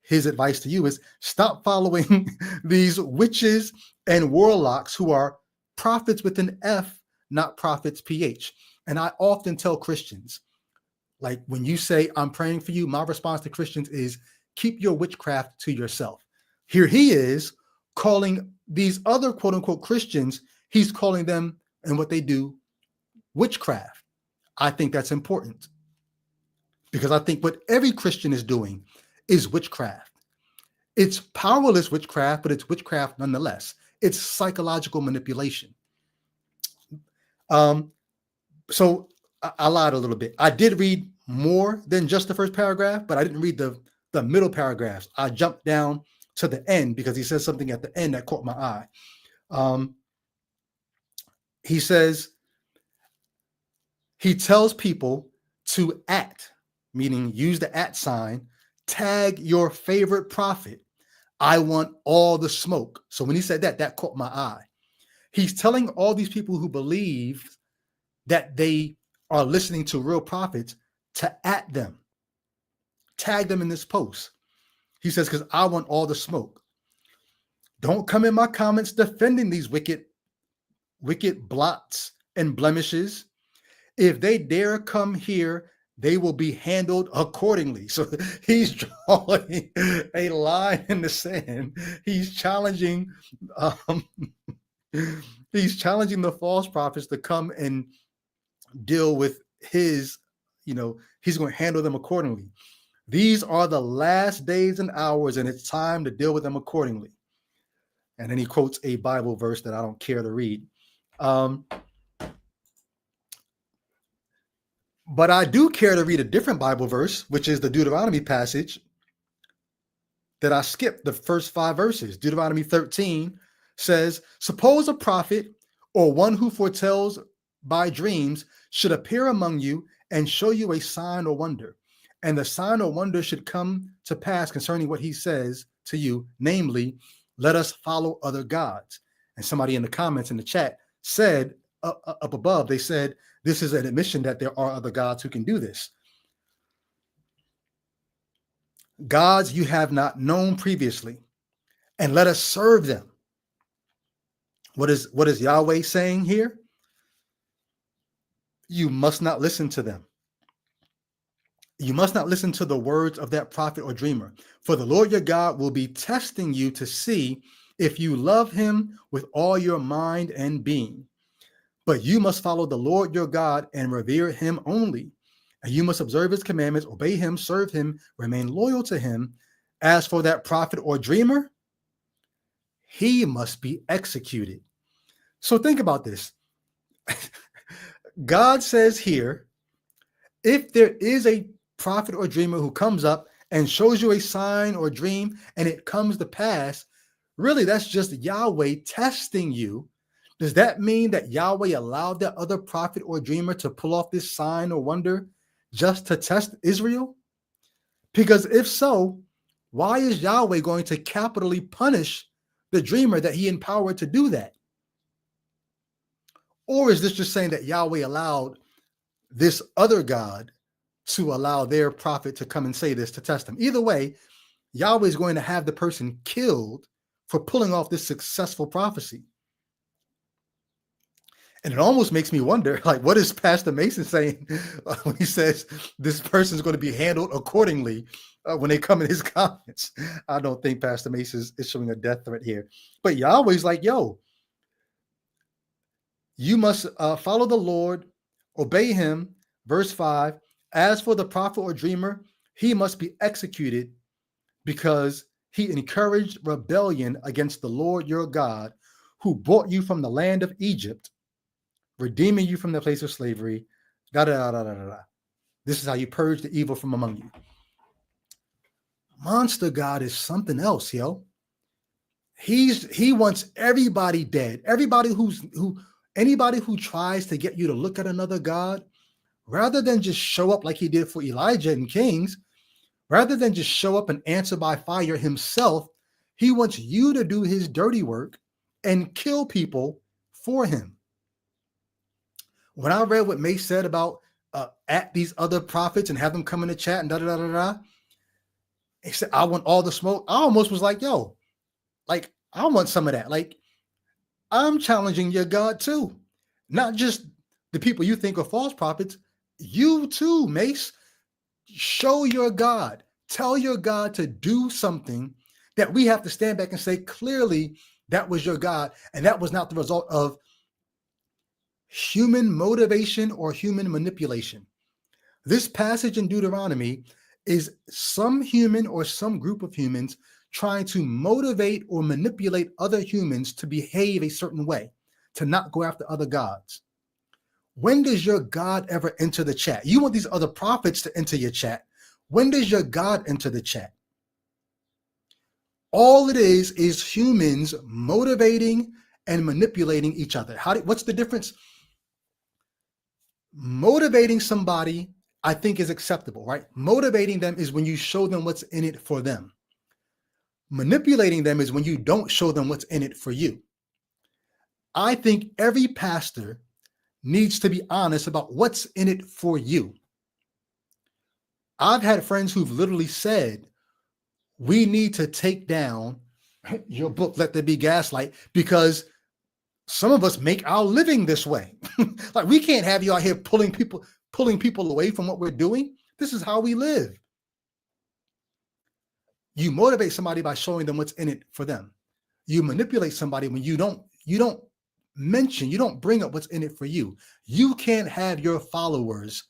His advice to you is stop following these witches and warlocks who are prophets with an F, not prophets, PH. And I often tell Christians, like when you say, I'm praying for you, my response to Christians is keep your witchcraft to yourself. Here he is calling these other quote unquote Christians, he's calling them and what they do witchcraft. I think that's important, because I think what every Christian is doing is witchcraft. It's powerless witchcraft, but it's witchcraft nonetheless. It's psychological manipulation. So I lied a little bit. I did read more than just the first paragraph, but I didn't read the middle paragraphs. I jumped down to the end because he says something at the end that caught my eye. He says, He tells people to meaning use the sign, tag your favorite prophet. I want all the smoke. So when he said that, that caught my eye. He's telling all these people who believe that they are listening to real prophets to them, tag them in this post. He says, because I want all the smoke. Don't come in my comments defending these wicked blots and blemishes. If they dare come here, they will be handled accordingly. So he's drawing a line in the sand. He's challenging the false prophets to come and deal with he's going to handle them accordingly. These are the last days and hours, and it's time to deal with them accordingly. And then he quotes a Bible verse that I don't care to read. But I do care to read a different Bible verse, which is the Deuteronomy passage that I skipped the first 5 verses. Deuteronomy 13 says, suppose a prophet or one who foretells by dreams should appear among you and show you a sign or wonder. And the sign or wonder should come to pass concerning what he says to you, namely, let us follow other gods. And somebody in the comments in the chat said, up above, they said, this is an admission that there are other gods who can do this. Gods you have not known previously, and let us serve them. What is Yahweh saying here? You must not listen to them. You must not listen to the words of that prophet or dreamer, for the Lord your God will be testing you to see if you love him with all your mind and being. But you must follow the Lord your God and revere him only. And you must observe his commandments, obey him, serve him, remain loyal to him. As for that prophet or dreamer, he must be executed. So think about this. God says here, if there is a prophet or dreamer who comes up and shows you a sign or dream and it comes to pass, really that's just Yahweh testing you. Does that mean that Yahweh allowed that other prophet or dreamer to pull off this sign or wonder just to test Israel? Because if so, why is Yahweh going to capitally punish the dreamer that he empowered to do that? Or is this just saying that Yahweh allowed this other God to allow their prophet to come and say this to test them? Either way, Yahweh is going to have the person killed for pulling off this successful prophecy. And it almost makes me wonder, like, what is Pastor Mason saying when he says this person is going to be handled accordingly when they come in his comments? I don't think Pastor Mason is issuing a death threat here. But Yahweh's like, yo, you must follow the Lord, obey him. Verse 5, as for the prophet or dreamer, he must be executed because he encouraged rebellion against the Lord your God, who brought you from the land of Egypt, redeeming you from the place of slavery. This is how you purge the evil from among you. Monster God is something else, yo. He wants everybody dead. Anybody who tries to get you to look at another God, rather than just show up like he did for Elijah and Kings, rather than just show up and answer by fire himself, he wants you to do his dirty work and kill people for him. When I read what May said about at these other prophets and have them come in the chat and he said, I want all the smoke. I almost was like, yo, like, I want some of that. Like, I'm challenging your God too. Not just the people you think are false prophets. You too, Mace. Show your God. Tell your God to do something that we have to stand back and say, clearly, that was your God. And that was not the result of human motivation or human manipulation. This passage in Deuteronomy is some human or some group of humans trying to motivate or manipulate other humans to behave a certain way, to not go after other gods. When does your God ever enter the chat? You want these other prophets to enter your chat. When does your God enter the chat? All it is humans motivating and manipulating each other. What's the difference? Motivating somebody, I think, is acceptable, right? Motivating them is when you show them what's in it for them. Manipulating them is when you don't show them what's in it for you. I think every pastor needs to be honest about what's in it for you. I've had friends who've literally said, we need to take down your book, Let There Be Gaslight, because some of us make our living this way. Like, we can't have you out here pulling people away from what we're doing. This is how we live. You motivate somebody by showing them what's in it for them. You manipulate somebody when you don't bring up what's in it for you. You can't have your followers,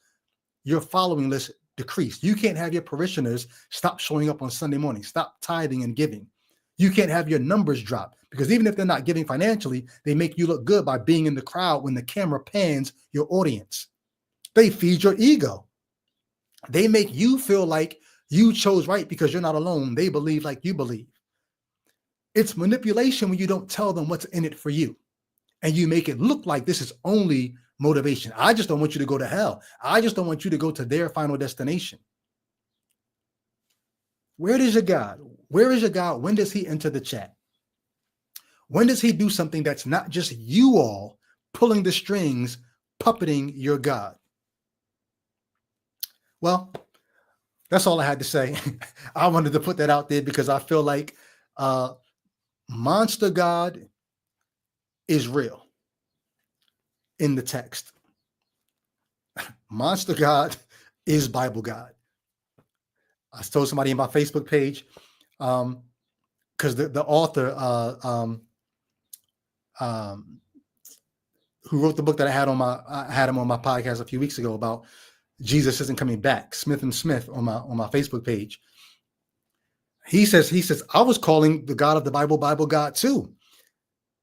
your following list decrease. You can't have your parishioners stop showing up on Sunday morning, stop tithing and giving. You can't have your numbers drop, because even if they're not giving financially, they make you look good by being in the crowd when the camera pans your audience. They feed your ego. They make you feel like you chose right because you're not alone. They believe like you believe. It's manipulation when you don't tell them what's in it for you, and you make it look like this is only motivation. I just don't want you to go to hell. I just don't want you to go to their final destination. Where is your God? Where is your God? When does he enter the chat? When does he do something that's not just you all pulling the strings, puppeting your God? Well, that's all I had to say. I wanted to put that out there because I feel like monster God is real in the text. Monster God is Bible God. I told somebody in my Facebook page, because the author who wrote the book that I had him on my podcast a few weeks ago about Jesus isn't coming back, Smith and Smith, on my Facebook page. He says, I was calling the God of the Bible God too.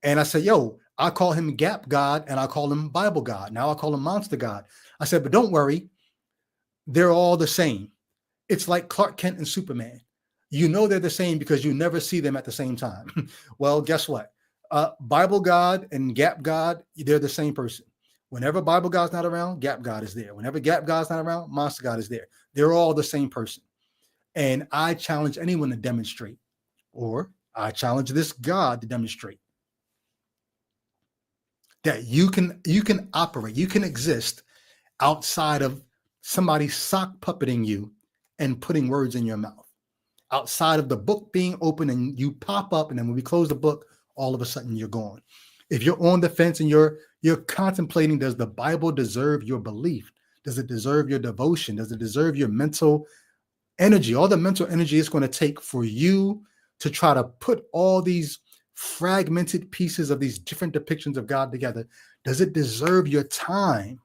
And I said, yo, I call him Gap God and I call him Bible God. Now I call him Monster God. I said, but don't worry, they're all the same. It's like Clark Kent and Superman. You know they're the same because you never see them at the same time. Well, guess what? Bible God and Gap God, they're the same person. Whenever Bible God's not around, Gap God is there. Whenever Gap God's not around, Monster God is there. They're all the same person. And I challenge anyone to demonstrate, or I challenge this God to demonstrate that you can operate, you can exist outside of somebody sock puppeting you and putting words in your mouth, outside of the book being open and you pop up, and then when we close the book, all of a sudden you're gone. If you're on the fence and you're contemplating, does the Bible deserve your belief? Does it deserve your devotion? Does it deserve your mental energy? All the mental energy it's going to take for you to try to put all these fragmented pieces of these different depictions of God together. Does it deserve your time,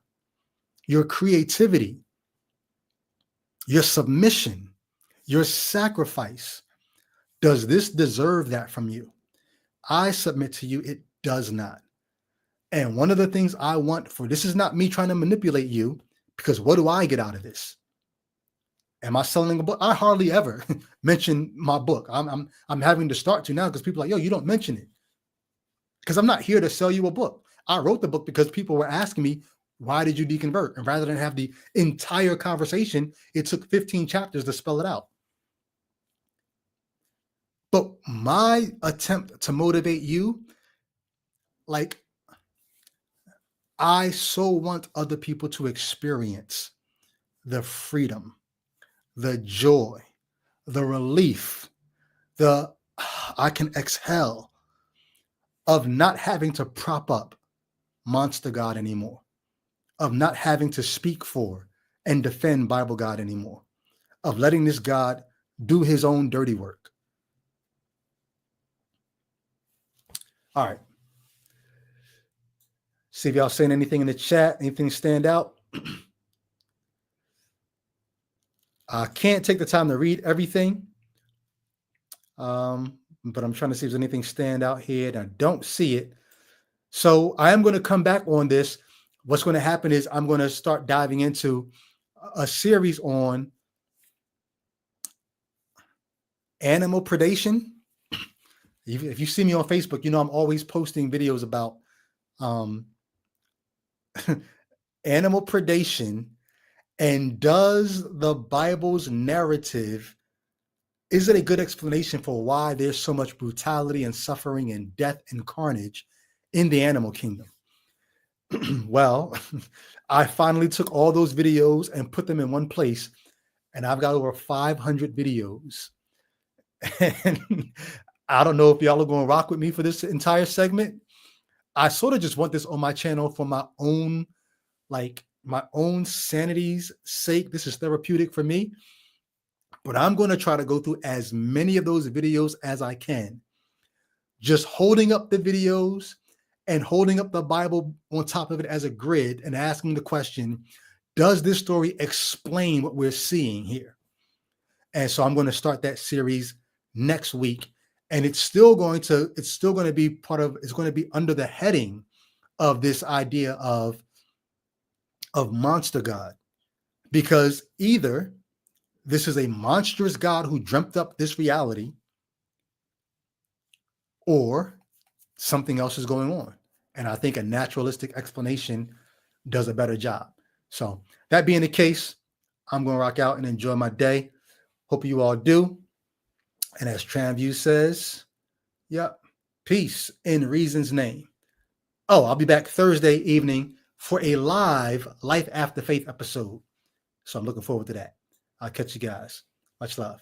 your creativity, your submission, your sacrifice? Does this deserve that from you? I submit to you, it does not. And one of the things I want for this is not me trying to manipulate you, because what do I get out of this? Am I selling a book? I hardly ever mention my book. I'm having to start to now because people are like, yo, you don't mention it. Because I'm not here to sell you a book. I wrote the book because people were asking me, why did you deconvert? And rather than have the entire conversation, it took 15 chapters to spell it out. But my attempt to motivate you, like, I so want other people to experience the freedom, the joy, the relief, I can exhale of not having to prop up Monster God anymore, of not having to speak for and defend Bible God anymore, of letting this God do his own dirty work. All right. See if y'all saying anything in the chat, anything stand out. I can't take the time to read everything, but I'm trying to see if there's anything stand out here, and I don't see it. So I am going to come back on this. What's going to happen is I'm going to start diving into a series on animal predation. If you see me on Facebook, you know I'm always posting videos about animal predation, and does the Bible's narrative, is it a good explanation for why there's so much brutality and suffering and death and carnage in the animal kingdom? Well, I finally took all those videos and put them in one place, and I've got over 500 videos. And I don't know if y'all are going to rock with me for this entire segment. I sort of just want this on my channel for my own, like my own sanity's sake. This is therapeutic for me, but I'm going to try to go through as many of those videos as I can, just holding up the videos and holding up the Bible on top of it as a grid and asking the question, does this story explain what we're seeing here? And so I'm going to start that series next week. And it's still going to be it's going to be under the heading of this idea of monster God, because either this is a monstrous God who dreamt up this reality, or something else is going on. And I think a naturalistic explanation does a better job. So that being the case, I'm going to rock out and enjoy my day. Hope you all do. And as Tramview says, yep, peace in reason's name. Oh, I'll be back Thursday evening for a live Life After Faith episode. So I'm looking forward to that. I'll catch you guys. Much love.